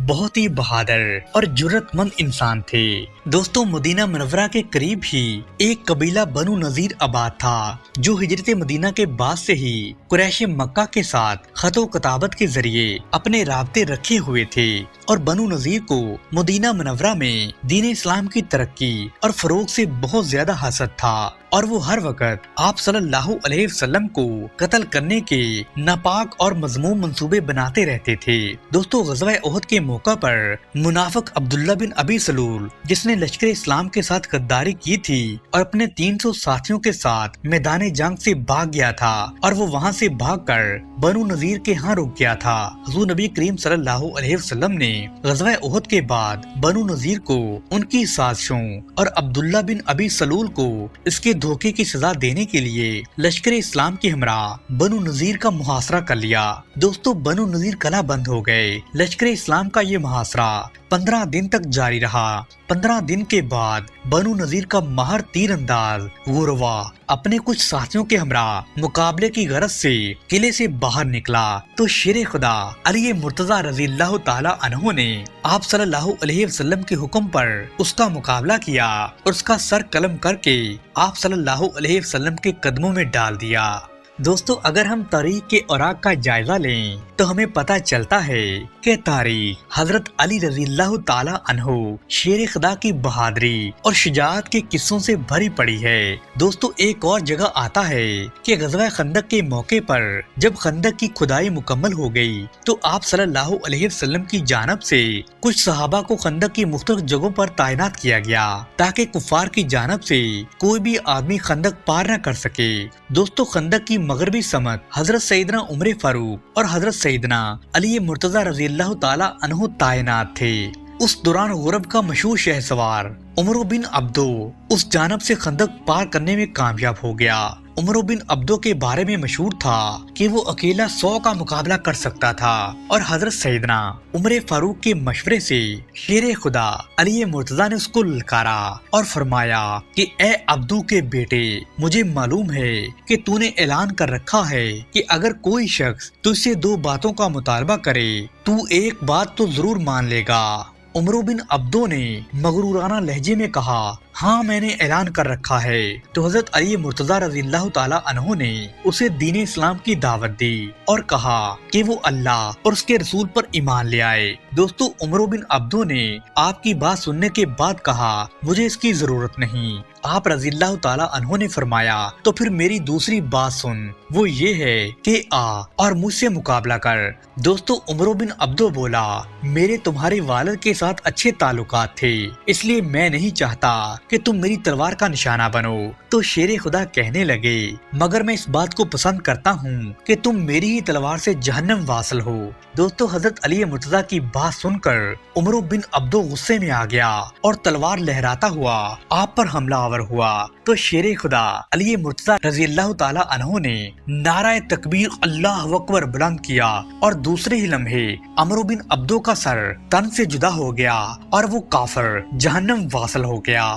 بہت ہی بہادر اور جرأت مند انسان تھے۔ دوستو، مدینہ منورہ کے قریب ہی ایک قبیلہ بنو نذیر آباد تھا، جو ہجرت مدینہ کے بعد سے ہی قریش مکہ کے ساتھ خط و کتابت کے ذریعے اپنے رابطے رکھے ہوئے تھے، اور بنو نذیر کو مدینہ منورہ میں دین اسلام کی ترقی اور فروغ سے بہت زیادہ حسد تھا، اور وہ ہر وقت آپ صلی اللہ علیہ وسلم کو قتل کرنے کے ناپاک اور مذموم منصوبے بناتے رہتے تھے۔ دوستو، غزوہ احد کے موقع پر منافق عبداللہ بن ابی سلول، جس نے لشکر اسلام کے ساتھ غداری کی تھی اور اپنے 300 ساتھیوں کے ساتھ میدان جنگ سے بھاگ گیا تھا، اور وہ وہاں سے بھاگ کر بنو نذیر کے ہاں رک گیا تھا۔ حضور نبی کریم صلی اللہ علیہ وسلم نے غزوہ احد کے بعد بنو نذیر کو ان کی سازشوں اور عبداللہ بن ابی سلول کو اس کے دھوکے کی سزا دینے کے لیے لشکر اسلام کے ہمراہ بنو نذیر کا محاصرہ کر لیا۔ دوستو، بنو نذیر کلا بند ہو گئے۔ لشکر اسلام کا یہ محاصرہ 15 دن تک جاری رہا۔ 15 دن کے بعد بنو نذیر کا ماہر تیر انداز غوروا اپنے کچھ ساتھیوں کے ہمراہ مقابلے کی غرض سے قلعے سے باہر نکلا، تو شیر خدا علی مرتضی رضی اللہ تعالی عنہ نے آپ صلی اللہ علیہ وسلم کے حکم پر اس کا مقابلہ کیا اور اس کا سر قلم کر کے آپ صلی اللہ علیہ وسلم کے قدموں میں ڈال دیا۔ دوستو، اگر ہم تاریخ کے اوراق کا جائزہ لیں تو ہمیں پتہ چلتا ہے کہ تاریخ حضرت علی رضی اللہ تعالی عنہ شیر خدا کی بہادری اور شجاعت کے قصوں سے بھری پڑی ہے۔ دوستو، ایک اور جگہ آتا ہے کہ غزوہ خندق کے موقع پر جب خندق کی کھدائی مکمل ہو گئی تو آپ صلی اللہ علیہ وسلم کی جانب سے کچھ صحابہ کو خندق کی مختلف جگہوں پر تعینات کیا گیا تاکہ کفار کی جانب سے کوئی بھی آدمی خندق پار نہ کر سکے۔ دوستو، خندق کی مغربی سمت حضرت سیدنا عمر فاروق اور حضرت سیدنا علی مرتضی رضی اللہ تعالی عنہ تعینات تھے۔ اس دوران غرب کا مشہور شہ سوار عمر بن عبدو اس جانب سے خندق پار کرنے میں کامیاب ہو گیا۔ عمر بن عبدو کے بارے میں مشہور تھا کہ وہ اکیلا 100 کا مقابلہ کر سکتا تھا، اور حضرت سیدنا عمر فاروق کے مشورے سے شیر خدا علی مرتضی نے اس کو للکارا اور فرمایا کہ اے عبدو کے بیٹے، مجھے معلوم ہے کہ تو نے اعلان کر رکھا ہے کہ اگر کوئی شخص تجھ سے 2 باتوں کا مطالبہ کرے تو ایک بات تو ضرور مان لے گا، उमर बिन अब्दो ने मगरूराना लहजे में कहा, हाँ मैंने ऐलान कर रखा है। तो हजरत अली मुर्तजा रज़ियल्लाहु ताला अन्हु ने उसे दीन इस्लाम की दावत दी और कहा कि वो अल्लाह और उसके रसूल पर ईमान ले आए। दोस्तों, उमर बिन अब्दो ने आपकी बात सुनने के बाद कहा, मुझे इसकी जरूरत नहीं। आप रज़ियल्लाहु ताला अन्हु ने फरमाया, तो फिर मेरी दूसरी बात सुन, वो ये है कि आ और मुझसे मुकाबला कर। दोस्तों, उमर बिन अब्दो बोला, मेरे तुम्हारे वालिद के साथ अच्छे ताल्लुकात थे, इसलिए मैं नहीं चाहता कि तुम मेरी तलवार का निशाना बनो। तो शेर खुदा कहने लगे, मगर मैं इस बात को पसंद करता हूँ कि तुम मेरी ही तलवार से जहन्नम वासल हो। दोस्तों, हजरत अली मुर्तजा की बात सुनकर उमर बिन अब्दो गुस्से में आ गया और तलवार लहराता हुआ आप पर हमलावर हुआ। तो शेर खुदा अली मुर्तजा रज़ियल्लाहु ताला अन्हु ने नारा तकबीर अल्लाह अकबर बुलंद किया और दूसरे ही लम्हे उमर बिन अब्दो का सर तन से जुदा हो गया और वो काफिर जहन्नम वासल हो गया।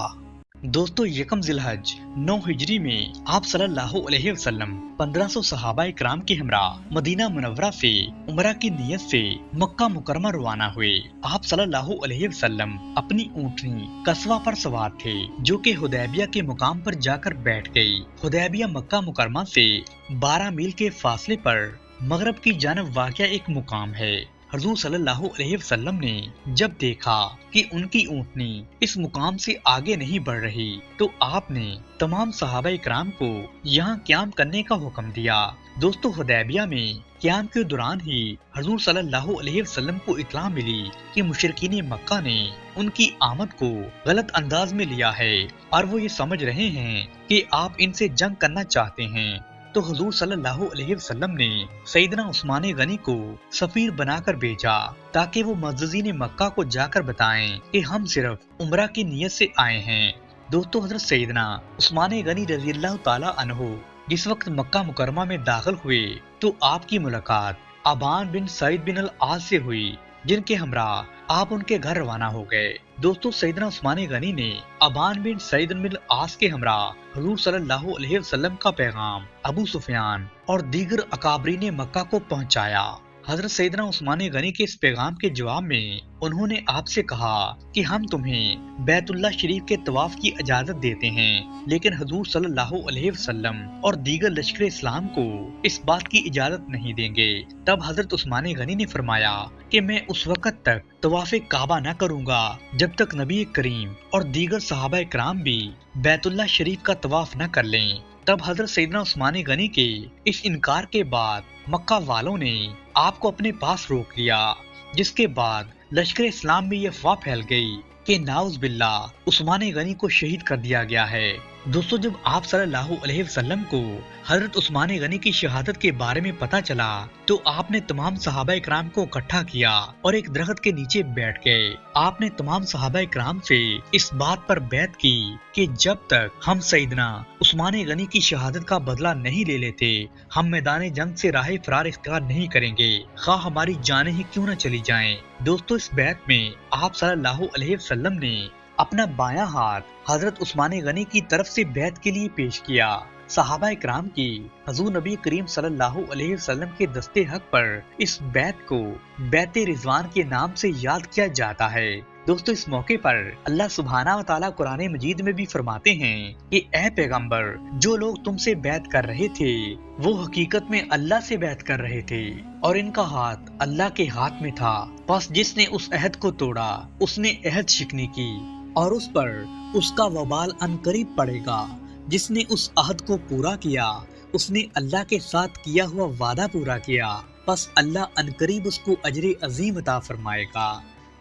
दोस्तों, यकम जिलहज 9 हिजरी में आप सल्लल्लाहु अलैहि वसल्लम 1500 सहाबाए किराम के हमरा मदीना मुनव्वरा से उमरा की नियत से मक्का मुकरमा रवाना हुए। आप सल्लल्लाहु अलैहि वसल्लम अपनी ऊँटनी कस्वा पर सवार थे, जो कि हुदैबिया के मुकाम पर जाकर बैठ गई। हुदैबिया मक्का मुकरमा से 12 मील के फासले पर मगरब की जानब वाक़या एक मुकाम है। हजूर सल्लल्लाहु अलैहि वसल्लम ने जब देखा कि उनकी ऊँटनी इस मुकाम से आगे नहीं बढ़ रही, तो आपने तमाम सहाबा इकराम को यहाँ क़याम करने का हुक्म दिया। दोस्तों, हुदैबिया में क़याम के दौरान ही हजूर सल्लल्लाहु अलैहि वसल्लम को इत्तला मिली कि मुशरिकीन मक्का ने उनकी आमद को गलत अंदाज में लिया है और वो ये समझ रहे हैं कि आप इनसे जंग करना चाहते हैं। तो हुजूर सल्लल्लाहु अलैहि वसल्लम ने सैयदना उस्मान गनी को सफीर बनाकर भेजा ताकि वो मुअज़्ज़िज़ीन मक्का को जाकर बताएं कि हम सिर्फ उम्रा की नियत से आए हैं। दोस्तों, हजरत सैयदना उस्मान गनी रज़ियल्लाहु ताला अन्हु जिस वक्त मक्का मुकरमा में दाखिल हुए तो आपकी मुलाकात अबान बिन सईद बिन अल आस से हुई, जिनके हमरा आप उनके घर रवाना हो गए। दोस्तों, सैयदना उस्मान गनी ने अबान बिन सईद बिन अल आस के हमरा हुजूर सल्लल्लाहु अलैहि वसल्लम का पैगाम अबू सुफियान और दीगर अकाबरीन मक्का को पहुंचाया। हजरत सैयदना उस्मान गनी के इस पैगाम के जवाब में उन्होंने आपसे कहा कि हम तुम्हें बैतुल्लाह शरीफ के तवाफ की इजाजत देते हैं, लेकिन हुजूर सल्लल्लाहु अलैहि वसल्लम और दीगर लश्कर इस्लाम को इस बात की इजाजत नहीं देंगे। तब हजरत उस्मान गनी ने फरमाया कि मैं उस वक्त तक तवाफ़े काबा न करूंगा जब तक नबी करीम और दीगर सहाबा इकराम भी बैतुल्लाह शरीफ का तवाफ न कर लें। तब हजरत सैयदना उस्मान गनी के इस इनकार के बाद मक्का वालों ने आपको अपने पास रोक लिया, जिसके बाद लश्कर इस्लाम में ये अफवाह फैल गई कि नाउज बिल्लाह उस्मान गनी को शहीद कर दिया गया है। दोस्तों, जब आप सल्लल्लाहु अलैहि वसल्लम को हजरत उस्मान गनी की शहादत के बारे में पता चला तो आपने तमाम सहाबा इकराम को इकट्ठा किया और एक दरख्त के नीचे बैठ गए। आपने तमाम सहाबा इकराम से इस बात पर बैत की कि जब तक हम सईदना उस्मान गनी की शहादत का बदला नहीं ले लेते, हम मैदान जंग से राह फरार इख्तियार नहीं करेंगे, खा हमारी जानें ही क्यों न चली जाएं। दोस्तों, इस बैत में आप सल्लल्लाहु अलैहि वसल्लम ने अपना बायां हाथ हजरत उस्मान गनी की तरफ से बैत के लिए पेश किया। सहाबा इकराम की हजूर नबी करीम सल्लल्लाहु अलैहि वसल्लम के दस्ते हक पर इस बैत को बैत रिजवान के नाम से याद किया जाता है। दोस्तों, इस मौके पर अल्लाह सुब्हाना व तआला कुरान मजीद में भी फरमाते हैं कि ए पैगंबर, जो लोग तुमसे बैत कर रहे थे वो हकीकत में अल्लाह से बैत कर रहे थे और इनका हाथ अल्लाह के हाथ में था। बस जिसने उस अहद को तोड़ा उसने अहद शिकनी की और उस पर उसका वबाल अनकरीब पड़ेगा। जिसने उस अहद को पूरा किया उसने अल्लाह के साथ किया हुआ वादा पूरा किया, बस अल्लाह अनकरीब उसको अजर अजीम अता फरमाएगा।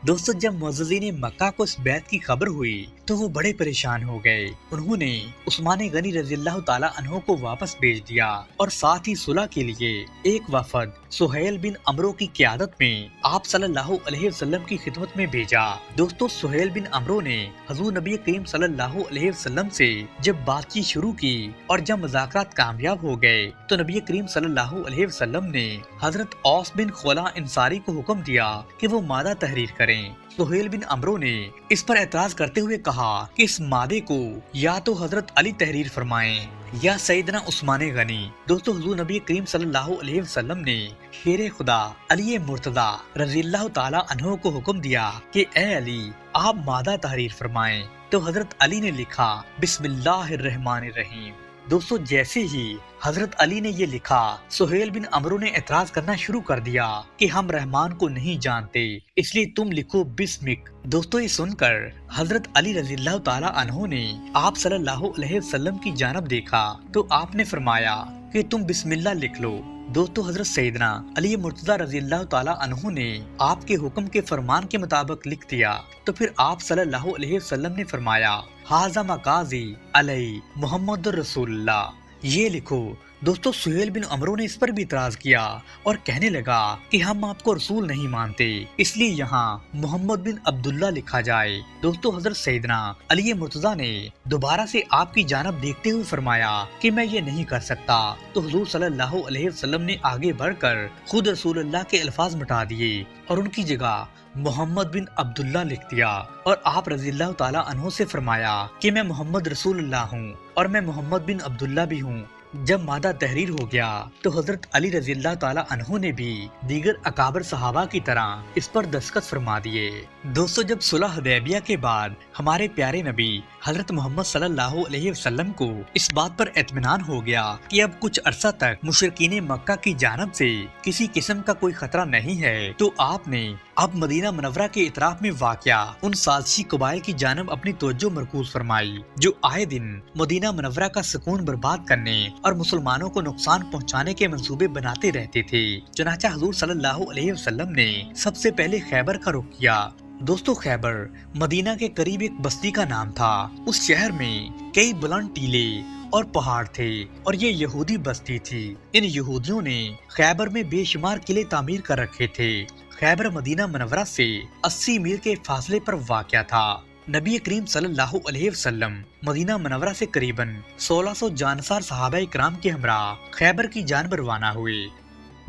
दोस्तों, जब मुअज़्ज़िज़ीन मक्का को इस बैत की खबर हुई तो वो बड़े परेशान हो गए। उन्होंने उस्मान गनी रज़ियल्लाहु ताला अन्हु को वापस भेज दिया और साथ ही सुलह के लिए एक वफद सुहैल बिन अमरो की क़यादत में आप सल्लल्लाहु अलैहि वसल्लम की खिदमत में भेजा। दोस्तों, सुहैल बिन अमरो ने हुज़ूर नबी करीम सल्लल्लाहु अलैहि वसल्लम से जब बातचीत शुरू की और जब मुज़ाकरात कामयाब हो गए तो नबी करीम सल्लल्लाहु अलैहि वसल्लम ने हजरत औस बिन खुला अंसारी को हुक्म दिया कि वो मादा तहरीर करें। सुहेल बिन अमरो ने इस पर एतराज करते हुए कहा कि इस मादे को या तो हजरत अली तहरीर फरमाएं या सैयदना उस्मान गनी। दोस्तों हुजूर नबी करीम सल्लल्लाहु अलैहि वसल्लम ने शेर खुदा अली मुर्तजा रज़ियल्लाहु ताला अन्हु को हुक्म दिया कि ए अली आप मादा तहरीर फरमाएं। तो हजरत अली ने लिखा बिस्मिल्लाहिर्रहमानिर्रहीम। दोस्तों जैसे ही हजरत अली ने ये लिखा, सुहेल बिन अमरो ने एतराज करना शुरू कर दिया कि हम रहमान को नहीं जानते, इसलिए तुम लिखो बिस्मिक। दोस्तों ये सुनकर हजरत अली रज़ियल्लाहु ताला अन्हु ने आप सल्लल्लाहु अलैहि वसल्लम की जानब देखा तो आपने फरमाया कि तुम बिस्मिल्लाह लिख लो। दोस्तों हजरत सैयदना अली मुर्तजा रज़ियल्लाहु ताला अन्हु ने आपके हुक्म के फरमान के मुताबिक लिख दिया। तो फिर आप सल्लल्लाहु अलैहि वसल्लम ने फरमाया हाज़ा मकाज़ी अलई मुहम्मद रसूलुल्लाह, ये लिखो। दोस्तों सुहेल बिन अमरो ने इस पर भी इतराज किया और कहने लगा कि हम आपको रसूल नहीं मानते, इसलिए यहाँ मोहम्मद बिन अब्दुल्ला लिखा जाए। दोस्तों हजरत सैयदना अली मुर्तजा ने दोबारा से आपकी जानब देखते हुए फरमाया कि मैं ये नहीं कर सकता। तो हुजूर सल्लल्लाहु अलैहि वसल्लम ने आगे बढ़कर खुद रसूलुल्लाह के अल्फाज मिटा दिए और उनकी जगह मोहम्मद बिन अब्दुल्ला लिख दिया और आप रज़ियल्लाहु ताला अन्हु से फरमाया कि मैं मोहम्मद रसूलुल्लाह हूँ और मैं मोहम्मद बिन अब्दुल्ला भी हूँ। जब मादा तहरीर हो गया तो हजरत अली रज़ियल्लाहु ताला अन्हु ने भी दीगर अकाबर सहाबा की तरह इस पर दस्तखत फरमा दिए। दोस्तों जब सुलह हुदैबिया के बाद हमारे प्यारे नबी हजरत मोहम्मद सल्लल्लाहु अलैहि वसल्लम को इस बात पर इत्मीनान हो गया कि अब कुछ अरसा तक मुशरिकीन मक्का की जानब से किसी किस्म का कोई खतरा नहीं है, तो आपने अब मदीना मुनव्वरा के इतराफ में वाक़या उन साजिशी कबाइल की जानब अपनी तवज्जो मरकूज फरमाई जो आए दिन मदीना मुनव्वरा का सुकून बर्बाद करने और मुसलमानों को नुकसान पहुंचाने के मंसूबे बनाते रहते थे। चुनांचे हुजूर सल्लल्लाहु अलैहि वसल्लम ने सबसे पहले खैबर का रुख किया। दोस्तों खैबर मदीना के करीब एक बस्ती का नाम था। उस शहर में कई बुलंद टीले और पहाड़ थे और ये यहूदी बस्ती थी। इन यहूदियों ने खैबर में बेशुमार किले तामीर कर रखे थे। खैबर मदीना मुनव्वरा से 80 मील के फासले पर वाक़या था। नबी करीम सल्लल्लाहु अलैहि वसल्लम मदीना मुनव्वरा से करीबन 1600 जानसार सहाबा इकराम के हमरा खैबर की जानब रवाना हुए।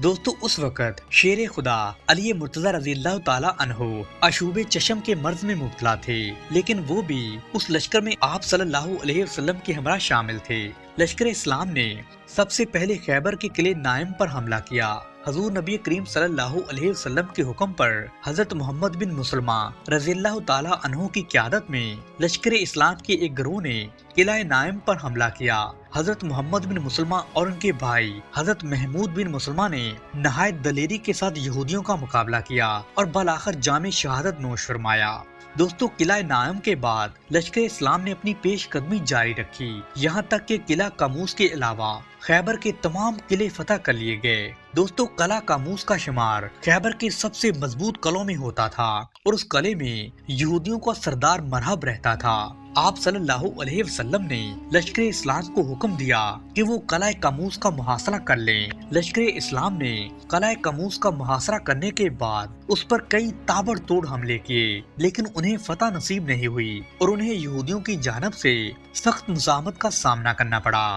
दोस्तों उस वक़्त शेर खुदा अली मुर्तजा रज़ियल्लाहु ताला अन्हु अशूबे चशम के मर्ज में मुब्तला थे, लेकिन वो भी उस लश्कर में आप सल्लल्लाहु अलैहि वसल्लम के हमरा शामिल थे। लश्कर इस्लाम ने सबसे पहले खैबर के किले नाइम पर हमला किया। हजूर नबी करीम सल्लल्लाहु अलैहि वसल्लम के हुक्म पर हजरत मोहम्मद बिन मुसलमा रज़ियल्लाहु ताला अन्हु की क़यादत में लश्कर इस्लाम के एक गिरोह ने किला नाइम पर हमला किया। हजरत मोहम्मद बिन मुसलमा और उनके भाई हजरत महमूद बिन मुसलमा ने नहायत दलेरी के साथ यहूदियों का मुकाबला किया और बलाखिर जामे शहादत नोश फरमाया। दोस्तों किला नाइम के बाद लश्कर इस्लाम ने अपनी पेशकदमी जारी रखी, यहाँ तक कि किला कामूस के अलावा खैबर के तमाम किले फतह कर लिए गए। दोस्तों किला कामूस का शुमार खैबर के सबसे मजबूत किलों में होता था और उस किले में यहूदियों का सरदार मरहब रहता था। आप सल्लल्लाहु अलैहि वसल्लम ने लश्कर इस्लाम को हुक्म दिया कि वो किला कामूस का मुहासरा कर लें। लश्कर इस्लाम ने किला कामूस का मुहासरा करने के बाद उस पर कई ताबड़तोड़ हमले किए, लेकिन उन्हें फतह नसीब नहीं हुई और उन्हें यहूदियों की जानब से सख्त मुज़ाहमत का सामना करना पड़ा।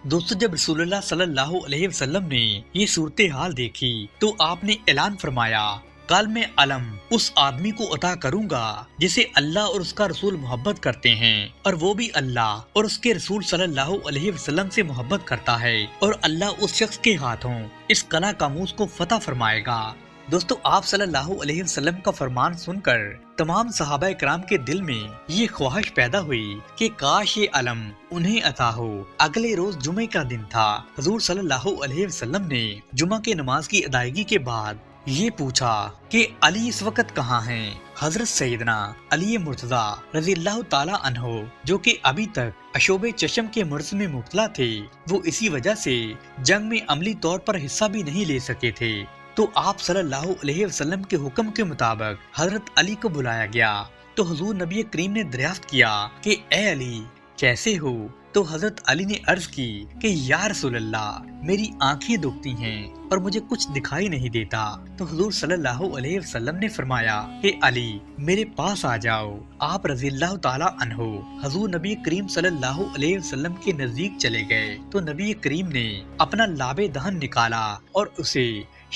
दोस्तों जब रसूलुल्लाह सल्लल्लाहु अलैहि वसल्लम ने ये सूरत हाल देखी तो आपने ऐलान फरमाया, कल मैं अलम उस आदमी को अता करूंगा जिसे अल्लाह और उसका रसूल मोहब्बत करते हैं और वो भी अल्लाह और उसके रसूल सल्लल्लाहु अलैहि वसल्लम से मोहब्बत करता है और अल्लाह उस शख्स के हाथों इस किला कामूस को फतह फरमाएगा। दोस्तों आप सल्लल्लाहु अलैहि वसल्लम का फरमान सुनकर तमाम सहाबा इकराम के दिल में ये ख्वाहिश पैदा हुई कि काश ये अलम उन्हें अता हो। अगले रोज जुमे का दिन था। हुजूर सल्लल्लाहु अलैहि वसल्लम ने जुमा के नमाज की अदायगी के बाद ये पूछा कि अली इस वक्त कहाँ हैं? हजरत सैयदना अली मुर्तजा रज़ियल्लाहु ताला अन्हु जो कि अभी तक अशोबे चशम के मर्ज में मुब्तला थे, वो इसी वजह से जंग में अमली तौर पर हिस्सा भी नहीं ले सके थे। तो आप सल्लल्लाहु अलैहि वसल्लम के हुक्म के मुताबिक हजरत अली को बुलाया गया। तो हुजूर नबी करीम ने दरियाफ्त किया कि ए अली कैसे हो? तो हजरत अली ने अर्ज की कि या रसूलल्लाह मेरी आंखें दुखती हैं और मुझे कुछ दिखाई नहीं देता। तो हुजूर सल्लल्लाहु अलैहि वसल्लम ने फरमाया कि अली मेरे पास आ जाओ। आप रज़ियल्लाहु ताला अन्हु हुजूर नबी करीम सल्लल्लाहु अलैहि वसल्लम के नजदीक चले गए। तो नबी करीम ने अपना लाबे दहन निकाला और उसे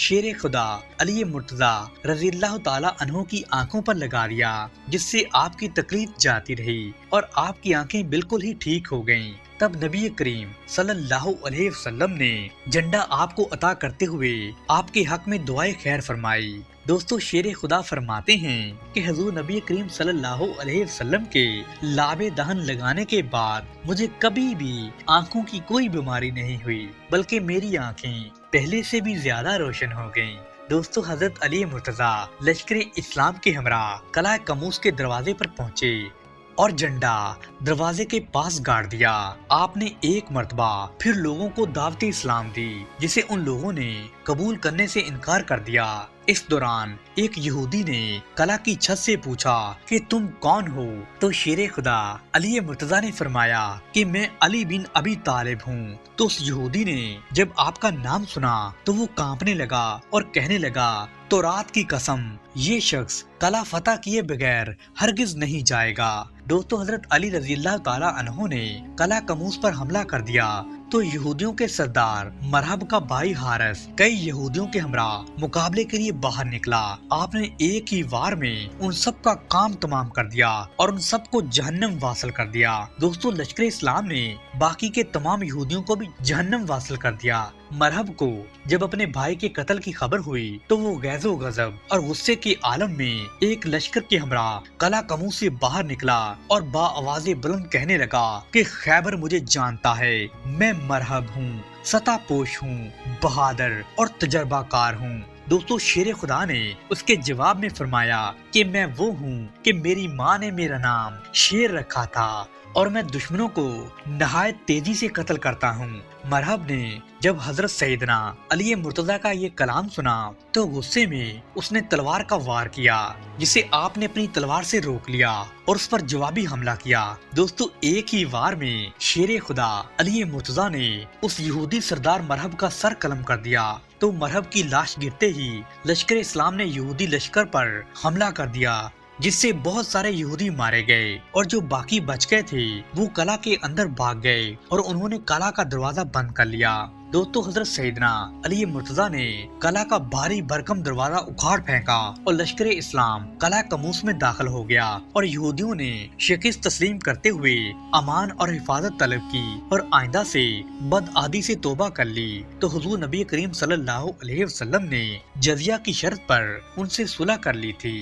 शेर खुदा अली मुर्तजा रजी अल्लाह ताला अन्हो की आंखों पर लगा दिया, जिससे आपकी तकलीफ जाती रही और आपकी आंखें बिल्कुल ही ठीक हो गईं। तब नबी करीम सल्लल्लाहु अलैहि वसल्लम ने झंडा आपको अता करते हुए आपके हक में दुआए खैर फरमाई। दोस्तों, शेर खुदा फरमाते हैं कि हुजूर नबी करीम सल्लल्लाहु अलैहि वसल्लम के लाबे दहन लगाने के बाद मुझे कभी भी आंखों की कोई बीमारी नहीं हुई, बल्कि मेरी आंखें पहले से भी ज्यादा रोशन हो गईं। दोस्तों, हजरत अली मुर्तजा लश्कर इस्लाम के हमरा कला कमूस के दरवाजे पर पहुँचे और झंडा दरवाजे के पास गाड़ दिया। आपने एक मर्तबा फिर लोगों को दावत इस्लाम दी, जिसे उन लोगों ने कबूल करने से इनकार कर दिया। इस दौरान एक यहूदी ने कला की छत से पूछा कि तुम कौन हो? तो शेर खुदा अली मुर्तजा ने फरमाया कि मैं अली बिन अबी तालिब हूँ। तो उस यहूदी ने जब आपका नाम सुना तो वो कांपने लगा और कहने लगा, तो रात की कसम, ये शख्स कला फतह किए बगैर हरगिज नहीं जाएगा। दोस्तों, हजरत अली रजी अल्लाह ताला अन्हो ने कला कमूस पर हमला कर दिया तो यहूदियों के सरदार मरहब का भाई हारिस कई यहूदियों के हमरा मुकाबले के लिए बाहर निकला। आपने एक ही वार में उन सब का काम तमाम कर दिया और उन सब को जहन्नम वासिल कर दिया। दोस्तों, लश्कर इस्लाम ने बाकी के तमाम यहूदियों को भी जहन्नम वासिल कर दिया। मरहब को जब अपने भाई के कत्ल की खबर हुई तो वो गैज़ो गज़ब और गुस्से के आलम में एक लश्कर के हमरा कला कमूस से बाहर निकला और बाआवाज़े बुलंद कहने लगा कि खैबर मुझे जानता है, मैं मरहब हूँ, सतापोश हूँ, बहादुर और तजर्बाकार हूँ। दोस्तों, शेर खुदा ने उसके जवाब में फरमाया कि मैं वो हूँ कि मेरी माँ ने मेरा नाम शेर रखा था और मैं दुश्मनों को नहायत तेजी से कत्ल करता हूँ। मरहब ने जब हजरत सैयदना अली मुर्तजा का ये कलाम सुना तो गुस्से में उसने तलवार का वार किया, जिसे आपने अपनी तलवार से रोक लिया और उस पर जवाबी हमला किया। दोस्तों, एक ही वार में शेर खुदा अली मुर्तजा ने उस यहूदी सरदार मरहब का सर कलम कर दिया। तो मरहब की लाश गिरते ही लश्कर इस्लाम ने यहूदी लश्कर पर हमला कर दिया, जिससे बहुत सारे यहूदी मारे गए और जो बाकी बच गए थे वो कला के अंदर भाग गए और उन्होंने कला का दरवाजा बंद कर लिया। दोस्तों, हजरत सैयदना अली मुर्तजा ने कला का भारी भरकम दरवाजा उखाड़ फेंका और लश्कर इस्लाम कला कमूस में दाखिल हो गया और यहूदियों ने शिकस्त तस्लीम करते हुए अमान और हिफाजत तलब की और आइंदा से बदआदी से तौबा कर ली। तो हुजूर नबी करीम सल्लल्लाहु अलैहि वसल्लम ने जजिया की शर्त पर उनसे सुलह कर ली थी।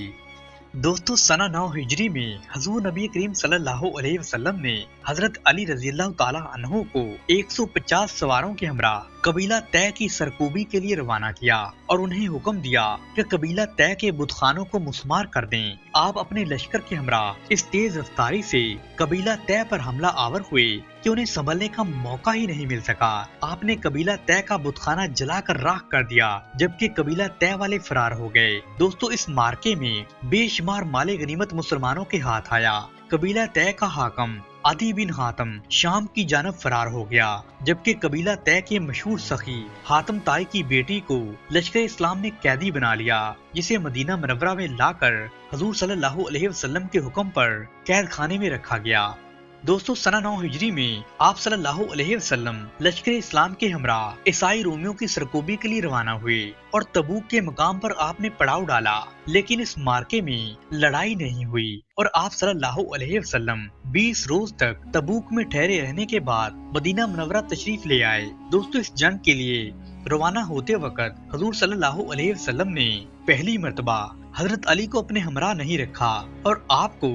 दोस्तों, सना 9 हिजरी में हुजूर नबी करीम सल्लल्लाहु अलैहि वसल्लम ने हजरत अली रजी अल्लाह ताला अन्हो को 150 सवारों के हमरा कबीला तय की सरकूबी के लिए रवाना किया और उन्हें हुक्म दिया कि कबीला तय के बुतखानों को मुस्मार कर दें। आप अपने लश्कर के हमरा इस तेज रफ्तारी से कबीला तय पर हमला आवर हुए कि उन्हें संभलने का मौका ही नहीं मिल सका। आपने कबीला तय का बुतखाना जलाकर राख कर दिया, जबकि कबीला तय वाले फरार हो गए। दोस्तों, इस मार्के में बेशुमार माले गनीमत मुसलमानों के हाथ आया। कबीला तय का हाकम अदी बिन हातम शाम की जानब फरार हो गया, जबकि कबीला तय के मशहूर सखी हातम ताई की बेटी को लश्कर इस्लाम ने कैदी बना लिया, जिसे मदीना मुनव्वरा में लाकर हुजूर सल्लल्लाहु अलैहि वसल्लम के हुक्म पर कैद खाने में रखा गया। दोस्तों, सना 9 हिजरी में आप सल्लल्लाहु अलैहि वसल्लम लश्कर इस्लाम के हमरा ईसाई रोमियों की सरकूबी के लिए रवाना हुए और तबूक के मकाम पर आपने पड़ाव डाला, लेकिन इस मार्के में लड़ाई नहीं हुई और आप सल्लल्लाहु अलैहि वसल्लम 20 रोज तक तबूक में ठहरे रहने के बाद मदीना मुनव्वरा तशरीफ ले आए। दोस्तों, इस जंग के लिए रवाना होते वक्त हुजूर सल्लल्लाहु अलैहि वसल्लम ने पहली मर्तबा हजरत अली को अपने हमरा नहीं रखा और आपको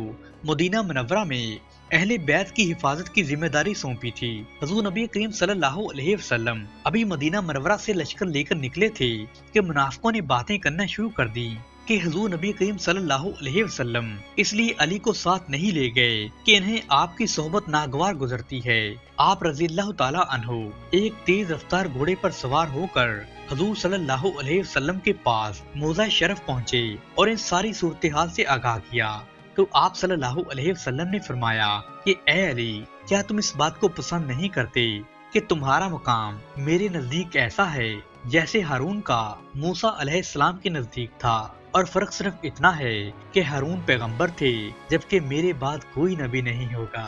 मदीना मुनव्वरा में अहले बैत की हिफाजत की जिम्मेदारी सौंपी थी। हुजूर नबी करीम सल्लल्लाहु अलैहि वसल्लम अभी मदीना मुनव्वरा से लश्कर लेकर निकले थे कि मुनाफिकों ने बातें करना शुरू कर दी कि हुजूर नबी करीम सल्लल्लाहु अलैहि वसल्लम इसलिए अली को साथ नहीं ले गए कि इन्हें आपकी सोहबत नागवार गुजरती है। आप रज़ी अल्लाह ताला अन्हु एक तेज रफ्तार घोड़े पर सवार होकर हुजूर सल्लल्लाहु अलैहि वसल्लम के पास मौज़ा शरफ पहुँचे और इन सारी सूरत हाल से आगाह किया। तो आप सल्लल्लाहु अलैहि वसल्लम ने फरमाया कि ए अली, क्या तुम इस बात को पसंद नहीं करते कि तुम्हारा मुकाम मेरे नजदीक ऐसा है जैसे हारून का मूसा अलैहिस्सलाम के नजदीक था, और फर्क सिर्फ इतना है कि हारून पैगंबर थे जबकि मेरे बाद कोई नबी नहीं होगा।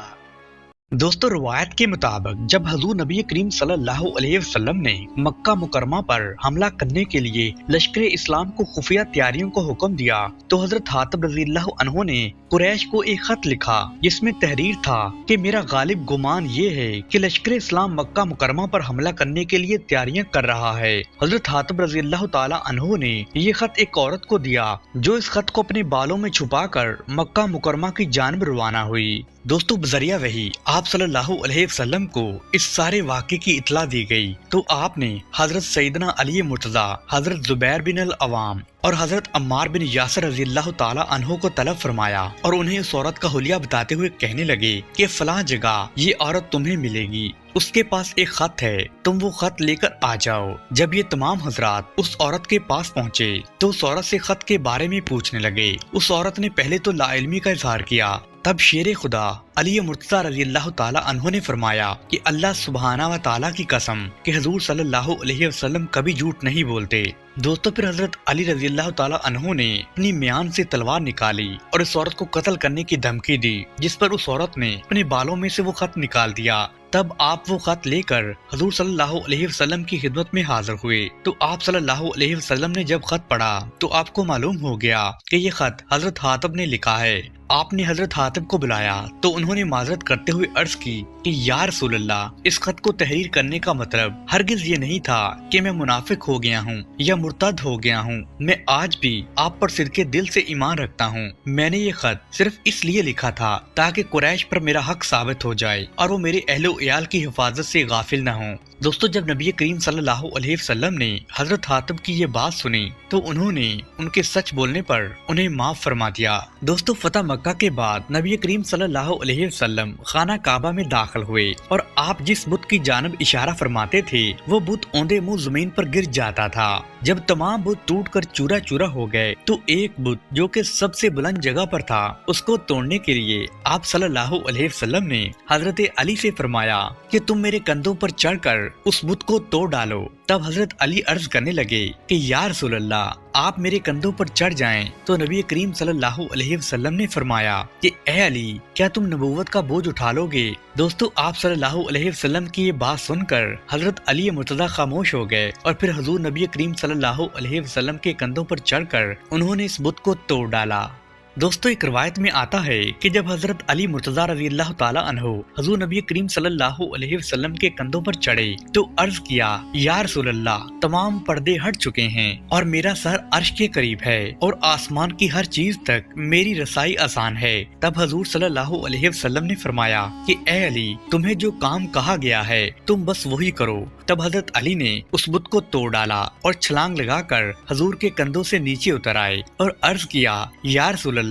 दोस्तों रवायत के मुताबिक जब हजूर नबी करीम सल्लल्लाहु अलैहि वसल्लम ने मक्का मुकरमा पर हमला करने के लिए लश्कर इस्लाम को खुफिया तैयारियों को हुक्म दिया तो हजरत हातिब रज़ियल्लाहु अन्हु ने कुरैश को एक खत लिखा जिसमें तहरीर था कि मेरा गालिब गुमान ये है कि लश्कर इस्लाम मक्का मुकरमा पर हमला करने के लिए तैयारियां कर रहा है। हजरत हातिब रज़ियल्लाहु ताला अन्हु ने ये खत एक औरत को दिया जो इस खत को अपने बालों में छुपाकर मक्का मुकरमा की जानिब रवाना हुई। दोस्तों बजरिया वही आप सल्लल्लाहु अलैहि वसल्लम को इस सारे वाक़े की इत्तला दी गई तो आपने हजरत सैयदना अली मुर्तज़ा, हजरत जुबैर बिन अल अवाम और हजरत अम्मार बिन यासर रज़ियल्लाहु ताला अन्हु को तलब फरमाया और उन्हें उस औरत का हुलिया बताते हुए कहने लगे कि फलां जगह ये औरत तुम्हें मिलेगी, उसके पास एक खत है, तुम वो खत लेकर आ जाओ। जब ये तमाम हजरात उस औरत के पास पहुँचे तो उस औरत से खत के बारे में पूछने लगे। उस औरत ने पहले तो लाइल्मी का इजहार किया, तब शेर खुदा अली मुर्तज़ा रज़ियल्लाहु ताला अन्हु ने फरमाया कि अल्लाह सुब्हाना व ताला की कसम कि हुजूर सल्लल्लाहु अलैहि वसल्लम कभी झूठ नहीं बोलते। दोस्तों फिर हजरत अली रज़ियल्लाहु ताला अन्हु ने अपनी म्यान से तलवार निकाली और इस औरत को कत्ल करने की धमकी दी, जिस पर उस औरत ने अपने बालों में से वो खत निकाल दिया। तब आप वो खत लेकर हुजूर सल्लल्लाहु अलैहि वसल्लम की खिदमत में हाजिर हुए तो आप सल्लल्लाहु अलैहि वसल्लम ने जब खत पढ़ा तो आपको मालूम हो गया कि ये खत हजरत हातिब ने लिखा है। आपने हजरत हातिब को बुलाया तो उन्होंने माजरत करते हुए अर्ज की कि या रसूल अल्लाह, इस खत को तहरीर करने का मतलब हरगिज ये नहीं था कि मैं मुनाफिक हो गया हूँ या मुर्तद हो गया हूँ। मैं आज भी आप पर सिद्के दिल से ईमान रखता हूँ। मैंने ये खत सिर्फ इसलिए लिखा था ताकि कुरैश पर मेरा हक साबित हो जाए और वो मेरे अहलो इयाल की हिफाजत से गाफिल न हो। दोस्तों जब नबी करीम सल्लल्लाहु अलैहि वसल्लम ने हजरत हातिब की ये बात सुनी तो उन्होंने उनके सच बोलने पर उन्हें माफ फरमा दिया। दोस्तों फतह मक्का के बाद नबी करीम सल्लल्लाहु अलैहि वसल्लम खाना काबा में दाखिल हुए और आप जिस बुत की जानब इशारा फरमाते थे वो बुत औंधे मुंह जमीन पर गिर जाता था। जब तमाम बुत टूट कर चूरा चूरा हो गए तो एक बुत जो कि सबसे बुलंद जगह पर था उसको तोड़ने के लिए आप सल्लल्लाहु अलैहि वसल्लम ने हजरत अली से फरमाया कि तुम मेरे कंधों पर चढ़कर उस बुत को तोड़ डालो। तब हजरत अली अर्ज करने लगे कि या रसूल अल्लाह, आप मेरे कंधों पर चढ़ जाएं। तो नबी करीम सल्लल्लाहु अलैहि वसल्लम ने फरमाया कि ए अली, क्या तुम नबूवत का बोझ उठा लोगे? दोस्तों आप सल्लल्लाहु अलैहि वसल्लम की ये बात सुनकर हजरत अली मुर्तज़ा खामोश हो गए और फिर हुजूर नबी करीम सल्लल्लाहु अलैहि वसल्लम के कंधों पर चढ़कर उन्होंने इस बुत को तोड़ डाला। दोस्तों एक रिवायत में आता है कि जब हजरत अली मुर्तज़ा रज़ियल्लाहु ताला अन्हु हुजूर नबी करीम सल्लल्लाहु अलैहि वसल्लम के कंधों पर चढ़े तो अर्ज किया, या रसूल अल्लाह, तमाम पर्दे हट चुके हैं और मेरा सर अर्श के करीब है और आसमान की हर चीज तक मेरी रसाई आसान है। तब हुजूर सल्लल्लाहु अलैहि वसल्लम ने फरमाया कि ए अली, तुम्हें जो काम कहा गया है तुम बस वही करो। तब हजरत अली ने उस बुत को तोड़ डाला और छलांग लगाकर हुजूर के कंधों से नीचे उतर आए और अर्ज किया, या रसूल अल्लाह,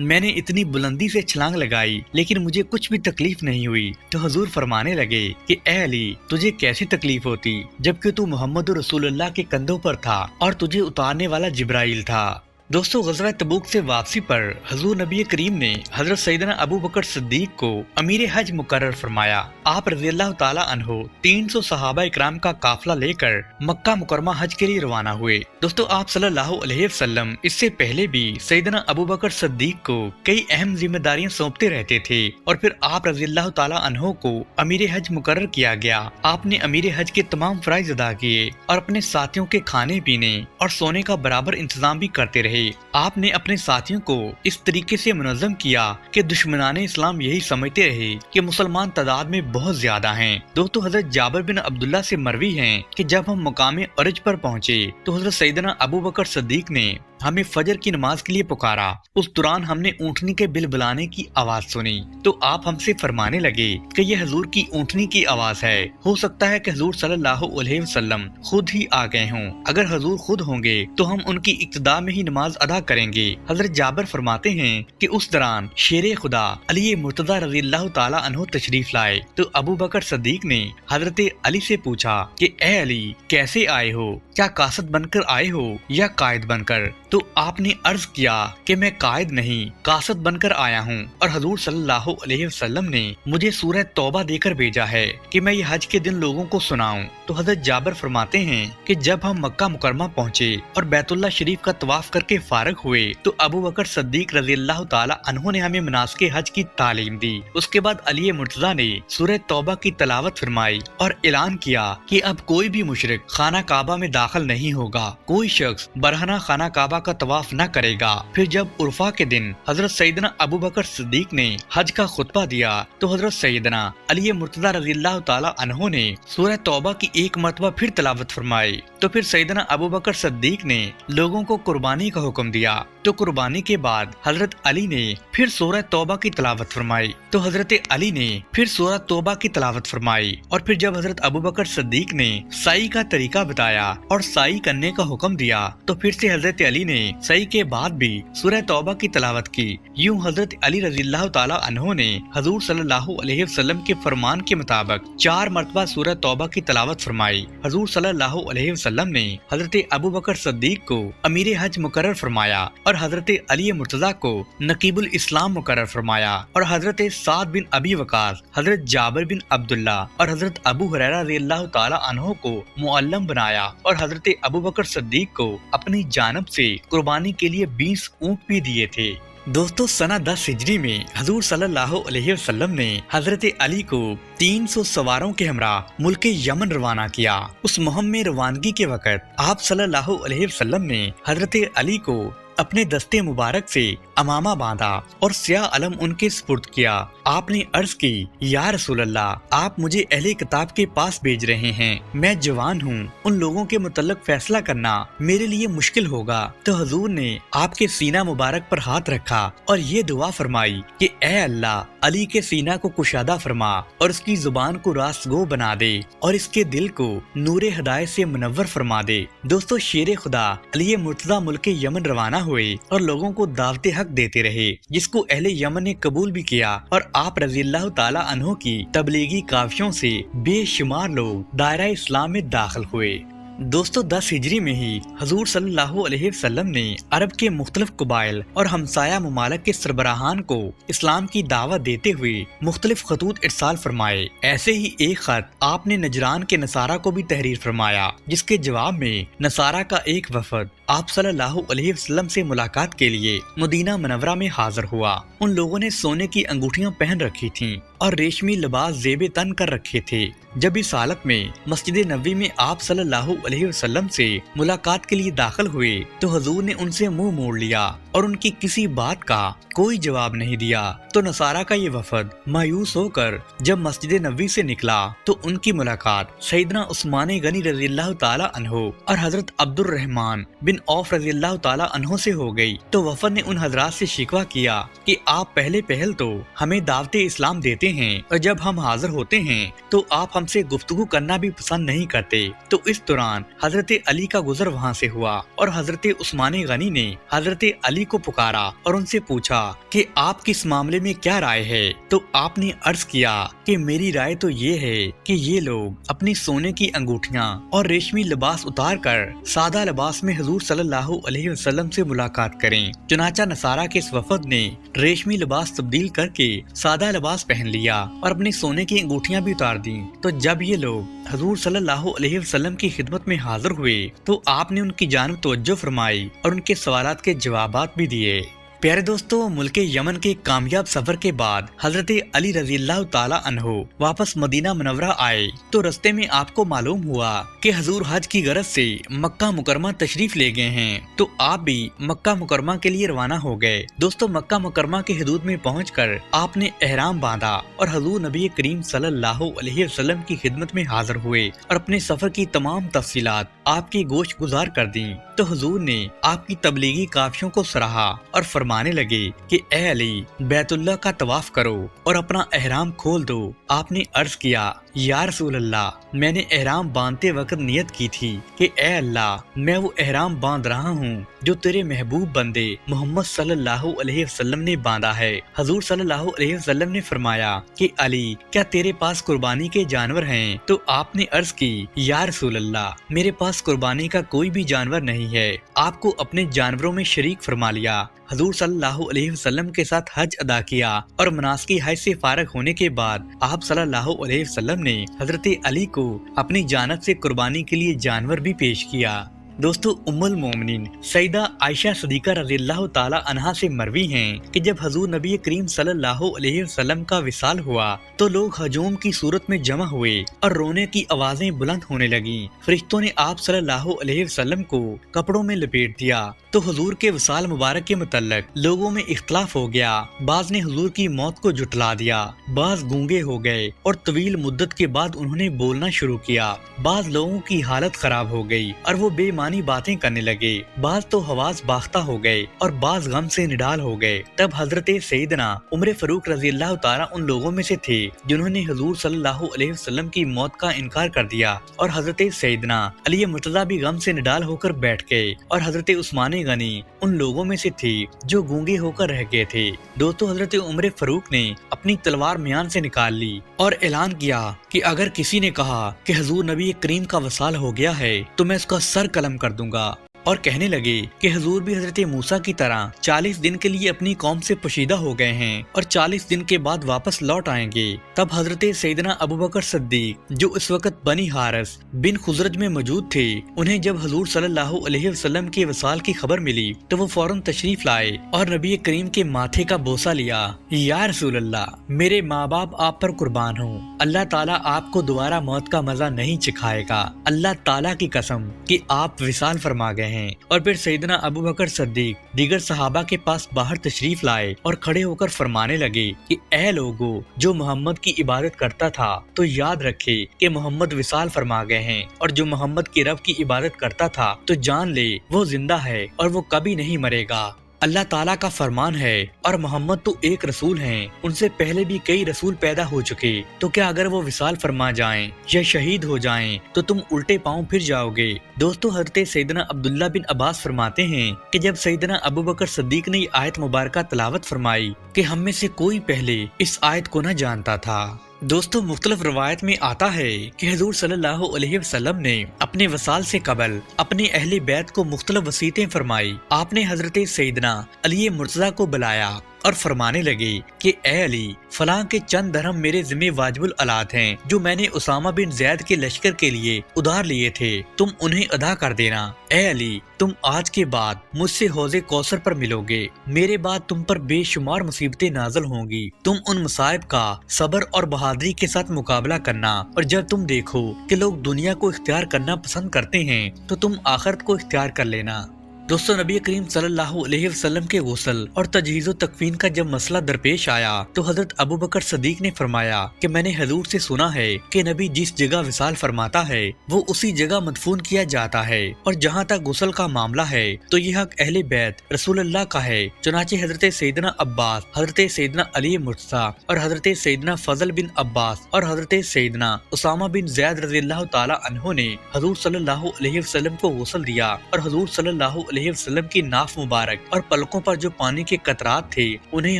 मैंने इतनी बुलंदी से छलांग लगाई लेकिन मुझे कुछ भी तकलीफ नहीं हुई। तो हुजूर फरमाने लगे कि ए अली, तुझे कैसी तकलीफ होती जबकि तू मोहम्मद रसूलुल्लाह के कंधों पर था और तुझे उतारने वाला जिब्राइल था। दोस्तों गज़वा तबूक से वापसी पर हुजूर नबी करीम ने हजरत सैयदना अबू बकर सिद्दीक को अमीर हज मुकर्रर फरमाया। आप रज़ियल्लाहु ताला अन्हु 300 सहाबा इकराम का काफिला लेकर मक्का मुकरमा हज के लिए रवाना हुए। दोस्तों आप सल्लल्लाहु अलैहि वसल्लम इससे पहले भी सैयदना अबू बकर सिद्दीक को कई अहम जिम्मेदारियां सौंपते रहते थे और फिर आप रज़ियल्लाहु ताला अन्हु को अमीर हज मुकर्रर किया गया। आपने अमीर हज के तमाम फराइज अदा किए और अपने साथियों के खाने पीने और सोने का बराबर इंतजाम भी करते रहे। आपने अपने साथियों को इस तरीके से मुनज़्ज़म किया कि दुश्मनाने इस्लाम यही समझते रहे कि मुसलमान तादाद में बहुत ज्यादा हैं। दोस्तों हजरत जाबिर बिन अब्दुल्ला से मरवी हैं कि जब हम मुकामे अर्ज पर पहुंचे तो हजरत सैयदना अबू बकर सिद्दीक ने हमें फजर की नमाज के लिए पुकारा। उस दौरान हमने ऊँटनी के बिलबिलाने की आवाज सुनी तो आप हमसे फरमाने लगे कि यह हुजूर की ऊँटनी की आवाज है। हो सकता है कि हुजूर सल्लल्लाहु अलैहि वसल्लम खुद ही आ गए हों। अगर हुजूर खुद होंगे तो हम उनकी इक्तदा में ही नमाज अदा करेंगे। हजरत जाबिर फरमाते हैं कि उस दौरान शेर खुदा अली मुर्तज़ा रज़ियल्लाहु ताला अन्हु तशरीफ लाए तो अबू बकर सिद्दीक ने हजरत अली से पूछा कि ए अली, कैसे आए हो? क्या कासद बनकर आए हो या कायद बनकर? तो आपने अर्ज किया कि मैं कायद नहीं कासद बनकर आया हूँ, और हजूर सल्लल्लाहु अलैहि वसल्लम ने मुझे सूरह तौबा देकर भेजा है कि मैं ये हज के दिन लोगों को सुनाऊं। तो हजरत जाबिर फरमाते हैं कि जब हम मक्का मुकरमा पहुँचे और बैतुल्लाह शरीफ का तवाफ करके फारग हुए तो अबू बकर सिद्दीक रज़ियल्लाहु ताला अन्हु ने हमें मनासिक हज की तालीम दी। उसके बाद अली मुर्तज़ा ने सूरह तौबा की तलावत फरमाई और ऐलान किया कि अब कोई भी मुशरिक खाना काबा में दाखिल नहीं होगा, कोई शख्स बरहना खाना काबा का तवाफ न करेगा। फिर जब उर्फा के दिन हजरत सैयदना अबू बकर सिद्दीक ने हज का खुतबा दिया तो हजरत सैयदना अली मुर्तज़ा रज़ियल्लाहु ताला अन्हु ने सूरह तौबा की एक मरतबा फिर तलावत फरमाई। तो फिर सैयदना अबू बकर सिद्दीक ने लोगों को कुर्बानी का हुक्म दिया। तो कुर्बानी के बाद हजरत अली ने फिर सूरह तौबा की तलावत फरमाई। तो हजरत अली ने फिर सूरह तौबा की तलावत फरमाई। और फिर जब हजरत अबू बकर सिद्दीक ने साई का तरीका बताया और साई करने का हुक्म दिया तो फिर से हजरत अली ने साई के बाद भी सूरह तौबा की तलावत की। यूं हजरत अली रज़ियल्लाहु ताला अन्हु ने हजूर सल्लल्लाहु अलैहि वसल्लम के फरमान के मुताबिक 4 मरतबा सूरह तौबा की तलावत फरमाई। हजूर सल्लल्लाहु अलैहि वसल्लम ने हजरत अबू बकर सिद्दीक को अमीर हज मुकर्रर फरमाया और हजरत अली मुर्तज़ा को नकीबुल इस्लाम मुकर्रर फरमाया और हजरत साद बिन अबी वकास, हजरत जाबिर बिन अब्दुल्ला और हजरत अबू हुरैरा रज़ियल्लाहु ताला अन्हु को मुअल्लम बनाया और हजरत अबू बकर सिद्दीक को अपनी जानब से कुर्बानी के लिए 20 ऊँट भी दिए थे। दोस्तों सना 10 हिजरी में हजूर सल्लल्लाहु अलैहि वसल्लम ने हजरत अली को 300 सवारों के हमरा मुल्क यमन रवाना किया। उस मुहिम में रवानगी के वक़्त आप सल्लल्लाहु अलैहि वसल्लम ने हजरत अली को अपने दस्ते मुबारक से अमामा बांधा और स्याह अलम उनके सुपुर्द किया। आपने अर्ज की, या रसूल अल्लाह, आप मुझे अहले किताब के पास भेज रहे हैं, मैं जवान हूँ, उन लोगों के मुतल्लिक फैसला करना मेरे लिए मुश्किल होगा। तो हजूर ने आपके सीना मुबारक पर हाथ रखा और ये दुआ फरमाई कि ए अल्लाह, अली के सीना को कुशादा फरमा और उसकी जुबान को रास्तगो बना दे और इसके दिल को नूरे हिदायत से मुनव्वर फरमा दे। दोस्तों शेर खुदा अली मुर्तज़ा मुल्क यमन रवाना हुए और लोगों को दावते हक देते रहे, जिसको अहले यमन ने कबूल भी किया और आप रज़ियल्लाहु ताला अन्हु की तबलीगी काफियों से बेशुमार लोग दायरा इस्लाम में दाखिल हुए। दोस्तों 10 हिजरी में ही हजूर सल्लल्लाहु अलैहि वसल्लम ने अरब के मुख्तलिफ कबाइल और हमसाया मुमालिक के सरबराहान को इस्लाम की दावत देते हुए मुख्तलिफ खतूत इरसाल फरमाए। ऐसे ही एक खत आपने नजरान के नसारा को भी तहरीर फरमाया, जिसके जवाब में नसारा का एक वफद आप सल्लल्लाहु अलैहि वसल्लम से मुलाकात के लिए मदीना मुनव्वरा में हाजिर हुआ। उन लोगों ने सोने की अंगूठियां पहन रखी थीं और रेशमी लिबास जेबे तन कर रखे थे। जब इस हालत में मस्जिद नबवी में आप सल्लल्लाहु अलैहि वसल्लम से मुलाकात के लिए दाखिल हुए तो हजूर ने उनसे मुंह मोड़ लिया और उनकी किसी बात का कोई जवाब नहीं दिया। तो नसारा का ये वफद मायूस होकर जब मस्जिद नबवी से निकला तो उनकी मुलाकात सैयदना उस्मान गनी रज़ियल्लाहु ताला अन्हु और हजरत अब्दुर रहमान बिन औफ रज़ियल्लाहु ताला अन्हु से हो गई। तो वफद ने उन हजरात से शिकवा किया कि आप पहले पहल तो हमें दावते इस्लाम देते हैं और जब हम हाजिर होते हैं तो आप हमसे गुफ्तगू करना भी पसंद नहीं करते। तो इस दौरान हजरत अली का गुजर वहाँ से हुआ और हजरत उस्मान गनी ने हजरत अली को पुकारा और उनसे पूछा कि आपकी इस मामले में क्या राय है। तो आपने अर्ज किया कि मेरी राय तो ये है कि ये लोग अपनी सोने की अंगूठियाँ और रेशमी लिबास उतार कर सादा लिबास में हजूर सल्लल्लाहु अलैहि वसल्लम से मुलाकात करें। चुनाचा नसारा के इस वफद ने रेशमी लिबास तब्दील करके सादा लिबास पहन लिया और अपनी सोने की अंगूठियाँ भी उतार दी। तो जब ये लोग हजूर सल्लल्लाहु अलैहि वसल्लम की खिदमत में हाजिर हुए तो आपने उनकी जानब तवज्जो फरमाई और उनके सवालात के जवाबात भी दिए। प्यारे दोस्तों, मुल्क यमन के कामयाब सफर के बाद हजरत अली रज़ियल्लाहु ताला अन्हु वापस मदीना मुनव्वरा आए तो रस्ते में आपको मालूम हुआ कि हजूर हज की गरज से मक्का मुकरमा तशरीफ ले गए हैं। तो आप भी मक्का मुकरमा के लिए रवाना हो गए। दोस्तों मक्का मुकरमा के हदूद में पहुंचकर आपने एहराम बांधा और हजूर नबी करीम सल्लल्लाहु अलैहि वसल्लम की खिदमत में हाजिर हुए और अपने सफर की तमाम तफसीलात आपकी गोश गुजार कर दी। तो हजूर ने आपकी तबलीगी काफियों को सराहा और फरमाने लगे कि ए अली, बैतुल्लाह का तवाफ करो और अपना एहराम खोल दो। आपने अर्ज किया یا رسول اللہ، میں نے احرام باندھتے وقت نیت کی تھی کہ اے اللہ، میں وہ احرام باندھ رہا ہوں جو تیرے محبوب بندے محمد صلی اللہ علیہ وسلم نے باندھا ہے۔ حضور صلی اللہ علیہ وسلم نے فرمایا کہ علی، کیا تیرے پاس قربانی کے جانور ہیں؟ تو آپ نے عرض کی، یا رسول اللہ، میرے پاس قربانی کا کوئی بھی جانور نہیں ہے۔ آپ کو اپنے جانوروں میں شریک فرما لیا۔ حضور صلی اللہ علیہ وسلم کے ساتھ حج ادا کیا اور مناسک حج سے فارغ ہونے کے بعد آپ صلی اللہ علیہ وسلم نے حضرت علی کو اپنی جانب سے قربانی کے لیے جانور بھی پیش کیا۔ دوستو، ام المومنین سیدہ عائشہ صدیقہ رضی اللہ تعالی عنہا سے مروی ہیں کہ جب حضور نبی کریم صلی اللہ علیہ وسلم کا وصال ہوا تو لوگ ہجوم کی صورت میں جمع ہوئے اور رونے کی آوازیں بلند ہونے لگیں۔ فرشتوں نے آپ صلی اللہ علیہ وسلم کو کپڑوں میں لپیٹ دیا تو حضور کے وصال مبارک کے متعلق لوگوں میں اختلاف ہو گیا۔ بعض نے حضور کی موت کو جھٹلا دیا، بعض گونگے ہو گئے اور طویل مدت کے بعد انہوں نے بولنا شروع کیا۔ بعض لوگوں کی حالت خراب ہو گئی اور وہ بے معنی باتیں کرنے لگے، بعض تو حواس باختہ ہو گئے اور بعض غم سے نڈال ہو گئے۔ تب حضرت سیدنا عمر فاروق رضی اللہ تعالیٰ ان لوگوں میں سے تھے جنہوں نے حضور صلی اللہ علیہ وسلم کی موت کا انکار کر دیا، اور حضرت سیدنا علی مرتضیٰ بھی غم سے نڈال ہو کر بیٹھ گئے، اور حضرت عثمان غنی ان لوگوں میں سے تھی جو گونگے ہو کر رہ گئے تھے۔ دوستو، حضرت عمر فاروق نے اپنی تلوار میان سے نکال لی اور اعلان کیا کہ اگر کسی نے کہا کہ حضور نبی کریم کا وصال ہو گیا ہے تو میں اس کا سر قلم کر دوں گا، اور کہنے لگے کہ حضور بھی حضرت موسیٰ کی طرح 40 دن کے لیے اپنی قوم سے پوشیدہ ہو گئے ہیں اور 40 دن کے بعد واپس لوٹ آئیں گے۔ تب حضرت سیدنا ابو بکر صدیق، جو اس وقت بنی حارث بن خزرج میں موجود تھے، انہیں جب حضور صلی اللہ علیہ وسلم کے وصال کی خبر ملی تو وہ فوراً تشریف لائے اور نبی کریم کے ماتھے کا بوسہ لیا۔ یا رسول اللہ، میرے ماں باپ آپ پر قربان ہوں، اللہ تعالیٰ آپ کو دوبارہ موت کا مزہ نہیں چکھائے گا، اللہ تعالیٰ کی قسم کہ آپ وصال فرما گئے ہیں۔ اور پھر سیدنا ابو بکر صدیق دیگر صحابہ کے پاس باہر تشریف لائے اور کھڑے ہو کر فرمانے لگے کہ اے لوگو، جو محمد کی عبادت کرتا تھا تو یاد رکھے کہ محمد وصال فرما گئے ہیں، اور جو محمد کے رب کی عبادت کرتا تھا تو جان لے وہ زندہ ہے اور وہ کبھی نہیں مرے گا۔ اللہ تعالیٰ کا فرمان ہے اور محمد تو ایک رسول ہیں، ان سے پہلے بھی کئی رسول پیدا ہو چکے، تو کیا اگر وہ وصال فرما جائیں یا شہید ہو جائیں تو تم الٹے پاؤں پھر جاؤ گے۔ دوستو، حضرت سیدنا عبداللہ بن عباس فرماتے ہیں کہ جب سیدنا ابو بکر صدیق نے یہ آیت مبارکہ تلاوت فرمائی کہ ہم میں سے کوئی پہلے اس آیت کو نہ جانتا تھا۔ دوستو، مختلف روایت میں آتا ہے کہ حضور صلی اللہ علیہ وسلم نے اپنے وصال سے قبل اپنے اہل بیت کو مختلف وصیتیں فرمائی۔ آپ نے حضرت سیدنا علی مرتضیٰ کو بلایا اور فرمانے لگے کہ اے علی، فلاں کے چند درہم میرے ذمہ واجب الالات ہیں جو میں نے اسامہ بن زید کے لشکر کے لیے ادھار لیے تھے، تم انہیں ادا کر دینا۔ اے علی، تم آج کے بعد مجھ سے حوض کوثر پر ملو گے، میرے بعد تم پر بے شمار مصیبتیں نازل ہوں گی، تم ان مصائب کا صبر اور بہادری کے ساتھ مقابلہ کرنا، اور جب تم دیکھو کہ لوگ دنیا کو اختیار کرنا پسند کرتے ہیں تو تم آخرت کو اختیار کر لینا۔ دوستو، نبی کریم صلی اللہ علیہ وسلم کے غسل اور تجہیز و تکفین کا جب مسئلہ درپیش آیا تو حضرت ابو بکر صدیق نے فرمایا کہ میں نے حضور سے سنا ہے کہ نبی جس جگہ وصال فرماتا ہے وہ اسی جگہ مدفون کیا جاتا ہے، اور جہاں تک غسل کا معاملہ ہے تو یہ حق اہل بیت رسول اللہ کا ہے۔ چنانچہ حضرت سیدنا عباس، حضرت سیدنا علی مرتضیٰ اور حضرت سیدنا فضل بن عباس اور حضرت سیدنا اسامہ بن زید رضی اللہ تعالی عنہ نے حضور صلی اللہ علیہ وسلم کو غسل دیا، اور حضور صلی اللہ علیہ وسلم کی ناف مبارک اور پلکوں پر جو پانی کے قطرات تھے انہیں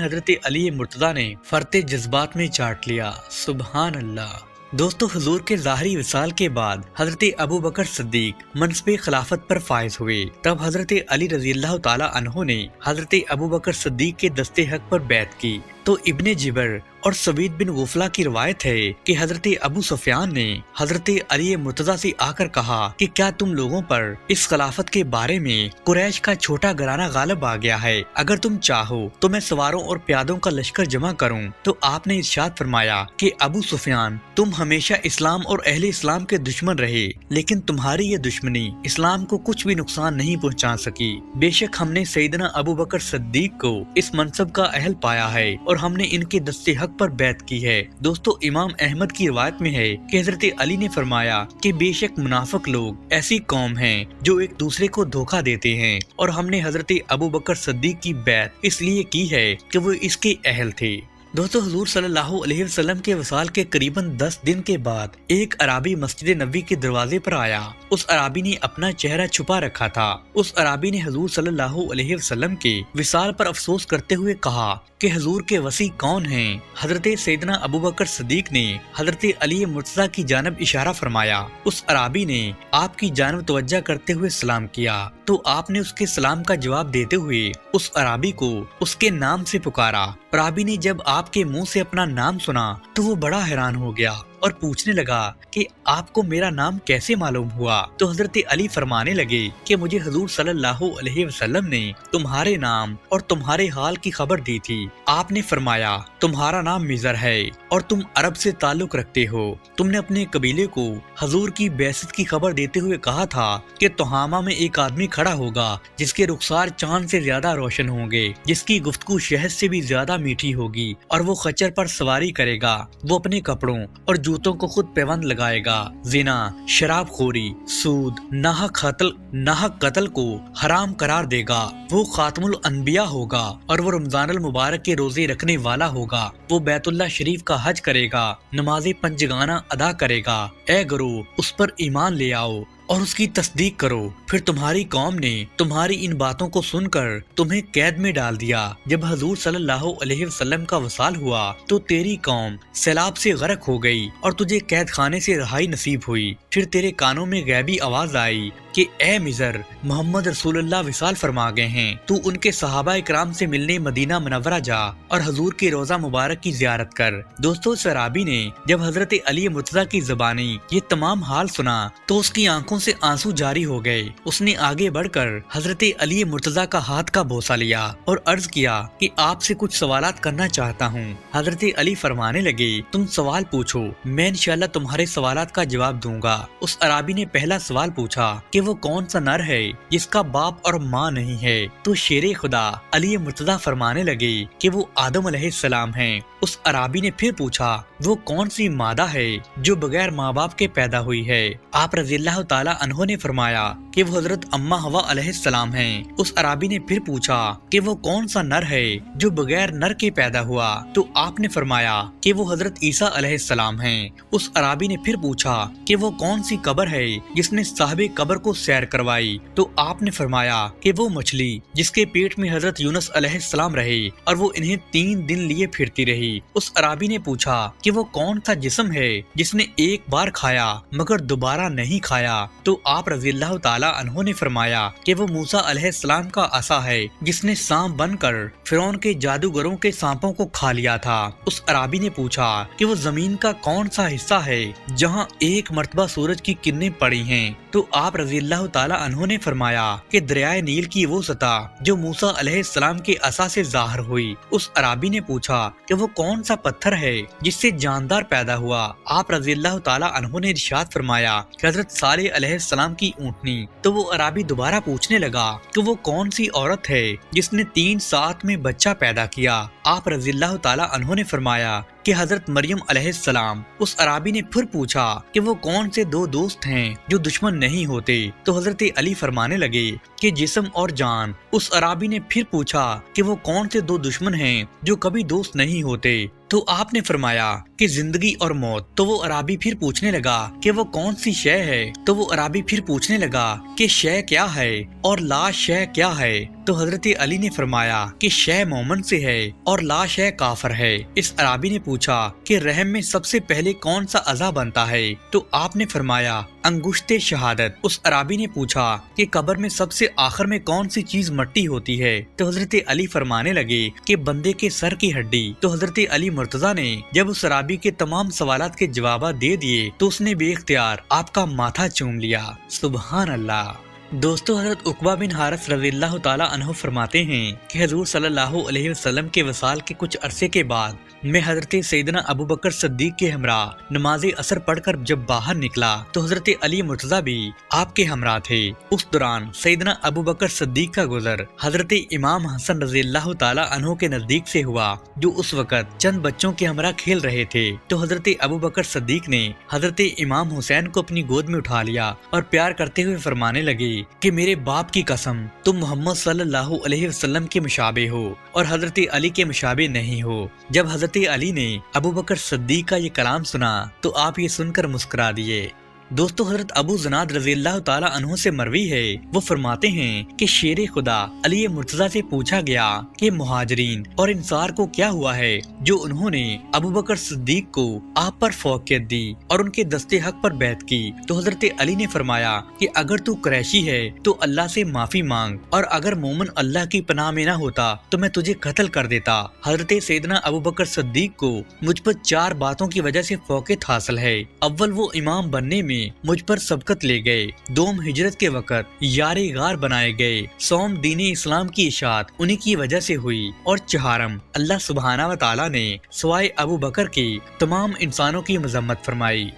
حضرت علی مرتضیٰ نے فرتے جذبات میں چاٹ لیا۔ سبحان اللہ۔ دوستو، حضور کے ظاہری وصال کے بعد حضرت ابو بکر صدیق منصب خلافت پر فائز ہوئے۔ تب حضرت علی رضی اللہ تعالی عنہ نے حضرت ابو بکر صدیق کے دستے حق پر بیعت کی تو ابن جبر اور سوید بن غفلہ کی روایت ہے کہ حضرت ابو سفیان نے حضرت علی مرتضیٰ سے آ کر کہا کہ کیا تم لوگوں پر اس خلافت کے بارے میں قریش کا چھوٹا گھرانہ غالب آ گیا ہے؟ اگر تم چاہو تو میں سواروں اور پیادوں کا لشکر جمع کروں۔ تو آپ نے ارشاد فرمایا کہ ابو سفیان، تم ہمیشہ اسلام اور اہل اسلام کے دشمن رہے، لیکن تمہاری یہ دشمنی اسلام کو کچھ بھی نقصان نہیں پہنچا سکی۔ بے شک ہم نے سیدنا ابو بکر صدیق کو اس منصب کا اہل پایا ہے اور ہم نے ان کے دستے حق پر بیعت کی ہے۔ دوستو، امام احمد کی روایت میں ہے کہ حضرت علی نے فرمایا کہ بے شک منافق لوگ ایسی قوم ہیں جو ایک دوسرے کو دھوکہ دیتے ہیں، اور ہم نے حضرت ابو بکر صدیق کی بیعت اس لیے کی ہے کہ وہ اس کے اہل تھے۔ दोस्तों हुजूर सल्लल्लाहु अलैहि वसल्लम के वसाल के करीबन 10 दिन के बाद एक अराबी मस्जिद नबी के दरवाजे पर आया। उस अराबी ने अपना चेहरा छुपा रखा था। उस अराबी ने हुजूर सल्लल्लाहु अलैहि वसल्लम के विसाल पर अफसोस करते हुए कहा कि हुजूर के वसी कौन हैं? हजरत सैयदना अबू बकर सिद्दीक ने हजरत अली मुर्तज़ा की जानब इशारा फरमाया। उस अराबी ने आपकी जानब तवज्जो करते हुए सलाम किया तो आपने उसके सलाम का जवाब देते हुए उस अराबी को उसके नाम से पुकारा। अराबी ने जब आपके मुंह से अपना नाम सुना तो वो बड़ा हैरान हो गया और पूछने लगा कि आपको मेरा नाम कैसे मालूम हुआ? तो हजरत अली फरमाने लगे कि मुझे हुजूर सल्लल्लाहु अलैहि वसल्लम ने तुम्हारे नाम और तुम्हारे हाल की खबर दी थी। आपने फरमाया तुम्हारा नाम मिज़र है और तुम अरब से ताल्लुक रखते हो। तुमने अपने कबीले को हुजूर की बेइज्जत की खबर देते हुए कहा था कि तुहामा में एक आदमी खड़ा होगा जिसके रुखसार चांद से ज्यादा रोशन होंगे, जिसकी गुफ्तगू शहद से भी ज्यादा मीठी होगी और वो खच्चर पर सवारी करेगा। वो अपने कपड़ों और जूतों को खुद पैबंद लगाएगा। जिना, शराब खोरी, सूद, नाहक कत्ल को हराम करार देगा। वो खातमुल अनबिया होगा और वो रमजानुल मुबारक के रोजे रखने वाला होगा। वो बैतुल्लाह शरीफ का हज करेगा, नमाज़े पंजगाना अदा करेगा। ए गरो, उस पर ईमान ले आओ और उसकी तस्दीक करो। फिर तुम्हारी कौम ने तुम्हारी इन बातों को सुनकर तुम्हें कैद में डाल दिया। जब हुजूर सल्लल्लाहु अलैहि वसल्लम का वसाल हुआ तो तेरी कौम सैलाब से गर्क हो गई और तुझे कैद खाने से रहाई नसीब हुई। फिर तेरे कानों में गैबी आवाज आई कि ए मिज़र, मोहम्मद रसूलुल्लाह विसाल फरमा गए हैं। तू उनके सहाबा इकराम से मिलने मदीना मुनव्वरा जा और हुजूर के रोजा मुबारक की जियारत कर। दोस्तों सराबी ने जब हजरत अली मुर्तज़ा की ज़बानी ये तमाम हाल सुना तो उसकी आंखों से आंसू जारी हो गए। उसने आगे बढ़कर हजरत अली मुर्तज़ा का हाथ का बोसा लिया और अर्ज किया कि आपसे कुछ सवालात करना चाहता हूँ। हजरत अली फरमाने लगे तुम सवाल पूछो, मैं इंशाअल्लाह तुम्हारे सवालात का जवाब दूंगा। उस अराबी ने पहला सवाल पूछा कि वो कौन सा नर है जिसका बाप और माँ नहीं है? तो शेरे खुदा अली मुर्तज़ा फरमाने लगे कि वो आदम अलैहिस्सलाम हैं। उस अराबी ने फिर पूछा वो कौन सी मादा है जो बगैर माँ बाप के पैदा हुई है? आप रज़ियल्लाहु ताला अन्हो ने फरमाया कि वो हजरत अम्मा हवा अलैहिस्सलाम हैं। उस अराबी ने फिर पूछा कि वो कौन सा नर है जो बगैर नर के पैदा हुआ? तो आपने फरमाया कि वो हजरत ईसा अलैहिस्सलाम हैं। उस अराबी ने फिर पूछा कि वो कौन सी कब्र है जिसने साहिबे कब्र को सैर करवाई? तो आपने फरमाया कि वो मछली जिसके पेट में हजरत यूनुस अलैहिस्सलाम रहे और वो इन्हें 3 दिन लिए फिरती रही। उस अराबी ने पूछा कि वो कौन सा जिस्म है जिसने एक बार खाया मगर दोबारा नहीं खाया? तो आप रज़ियल्लाहु ताला अन्हो ने फरमाया कि वो मूसा अलैहिस्सलाम का असा है जिसने सांप बनकर फिरौन के जादूगरों के सांपों को खा लिया था। उस अराबी ने पूछा कि वो जमीन का कौन सा हिस्सा है जहाँ एक मर्तबा सूरज की किरणें पड़ी हैं? तो आप रज़ियल्लाहु ताला अन्हो ने फरमाया कि दरियाए नील की वो सतह जो मूसा अलैहिस्सलाम के असा से जाहिर हुई। उस अराबी ने पूछा कि वो कौन सा पत्थर है जिससे जानदार पैदा हुआ? आप रज़ियल्लाहु ताला अन्हो ने इरशाद फरमाया कि हजरत सालेह अलैहिस्सलाम की ऊँटनी। तो वो अराबी दोबारा पूछने लगा कि वो कौन सी औरत है जिसने 3 साथ में बच्चा पैदा किया? आप रज़ियल्लाहु ताला अन्हो ने फरमाया कि हजरत मरियम अलैहिस्सलाम। उस अराबी ने फिर पूछा कि वो कौन से 2 दोस्त हैं जो दुश्मन नहीं होते? तो हजरत अली फरमाने लगे कि जिस्म और जान। उस अराबी ने फिर पूछा कि वो कौन से 2 दुश्मन हैं जो कभी दोस्त नहीं होते? तो आपने फरमाया कि जिंदगी और मौत। तो वो अराबी फिर पूछने लगा कि वो कौन सी शय है? तो वो अराबी फिर पूछने लगा कि शय क्या है और ला शय क्या है? तो हजरत अली ने फरमाया कि शय मोमन से है और ला शय काफर है। इस अराबी ने पूछा कि रहम में सबसे पहले कौन सा अज़ा बनता है? तो आपने फरमाया अंगुश्ते शहादत। उस अराबी ने पूछा कि कब्र में सबसे आखिर में कौन सी चीज मट्टी होती है? तो हजरत अली फरमाने लगे कि बंदे के सर की हड्डी। तो हजरत अली मुर्तज़ा ने जब उस अराबी के तमाम सवालात के जवाब दे दिए तो उसने बेख्तियार आपका माथा चूम लिया। सुबहान अल्लाह। दोस्तों हजरत उकबा बिन हारिस रज़ियल्लाहु ताला अन्हु फरमाते हैं कि हुजूर सल्लल्लाहु अलैहि वसल्लम के वसाल के कुछ अरसे के बाद मैं हजरत सैयदना अबू बकर सिद्दीक के हमरा नमाज असर पढ़कर जब बाहर निकला तो हजरत अली मुर्तज़ा भी आपके हमरा थे। उस दौरान सैयदना अबू बकर सिद्दीक का गुजर हजरत इमाम हसन रज़ियल्लाहु ताला अन्हु के नजदीक से हुआ जो उस वक़्त चंद बच्चों के हमरा खेल रहे थे। तो हजरत अबू बकर सिद्दीक ने हजरत इमाम हुसैन को अपनी गोद में उठा लिया और प्यार करते हुए फरमाने लगे کہ میرے باپ کی قسم تم محمد صلی اللہ علیہ وسلم کے مشابہ ہو اور حضرت علی کے مشابہ نہیں ہو۔ جب حضرت علی نے ابو بکر صدیق کا یہ کلام سنا تو آپ یہ سن کر مسکرا دیے۔ دوستو، حضرت ابو زناد رضی اللہ تعالیٰ عنہ سے مروی ہے، وہ فرماتے ہیں کہ شیر خدا علی مرتضیٰ سے پوچھا گیا کہ مہاجرین اور انصار کو کیا ہوا ہے جو انہوں نے ابو بکر صدیق کو آپ پر فوقیت دی اور ان کے دستے حق پر بیعت کی، تو حضرت علی نے فرمایا کہ اگر تو قریشی ہے تو اللہ سے معافی مانگ، اور اگر مومن اللہ کی پناہ میں نہ ہوتا تو میں تجھے قتل کر دیتا۔ حضرت سیدنا ابو بکر صدیق کو مجھ پر 4 باتوں کی وجہ سے فوقیت حاصل ہے۔ اول، وہ امام بننے میں مجھ پر سبقت لے گئے۔ دوم، ہجرت کے وقت یار غار بنائے گئے۔ سوم، دین اسلام کی اشاعت انہی کی وجہ سے ہوئی۔ اور چہارم، اللہ سبحانہ و تعالیٰ نے سوائے ابو بکر کے تمام انسانوں کی مذمت فرمائی۔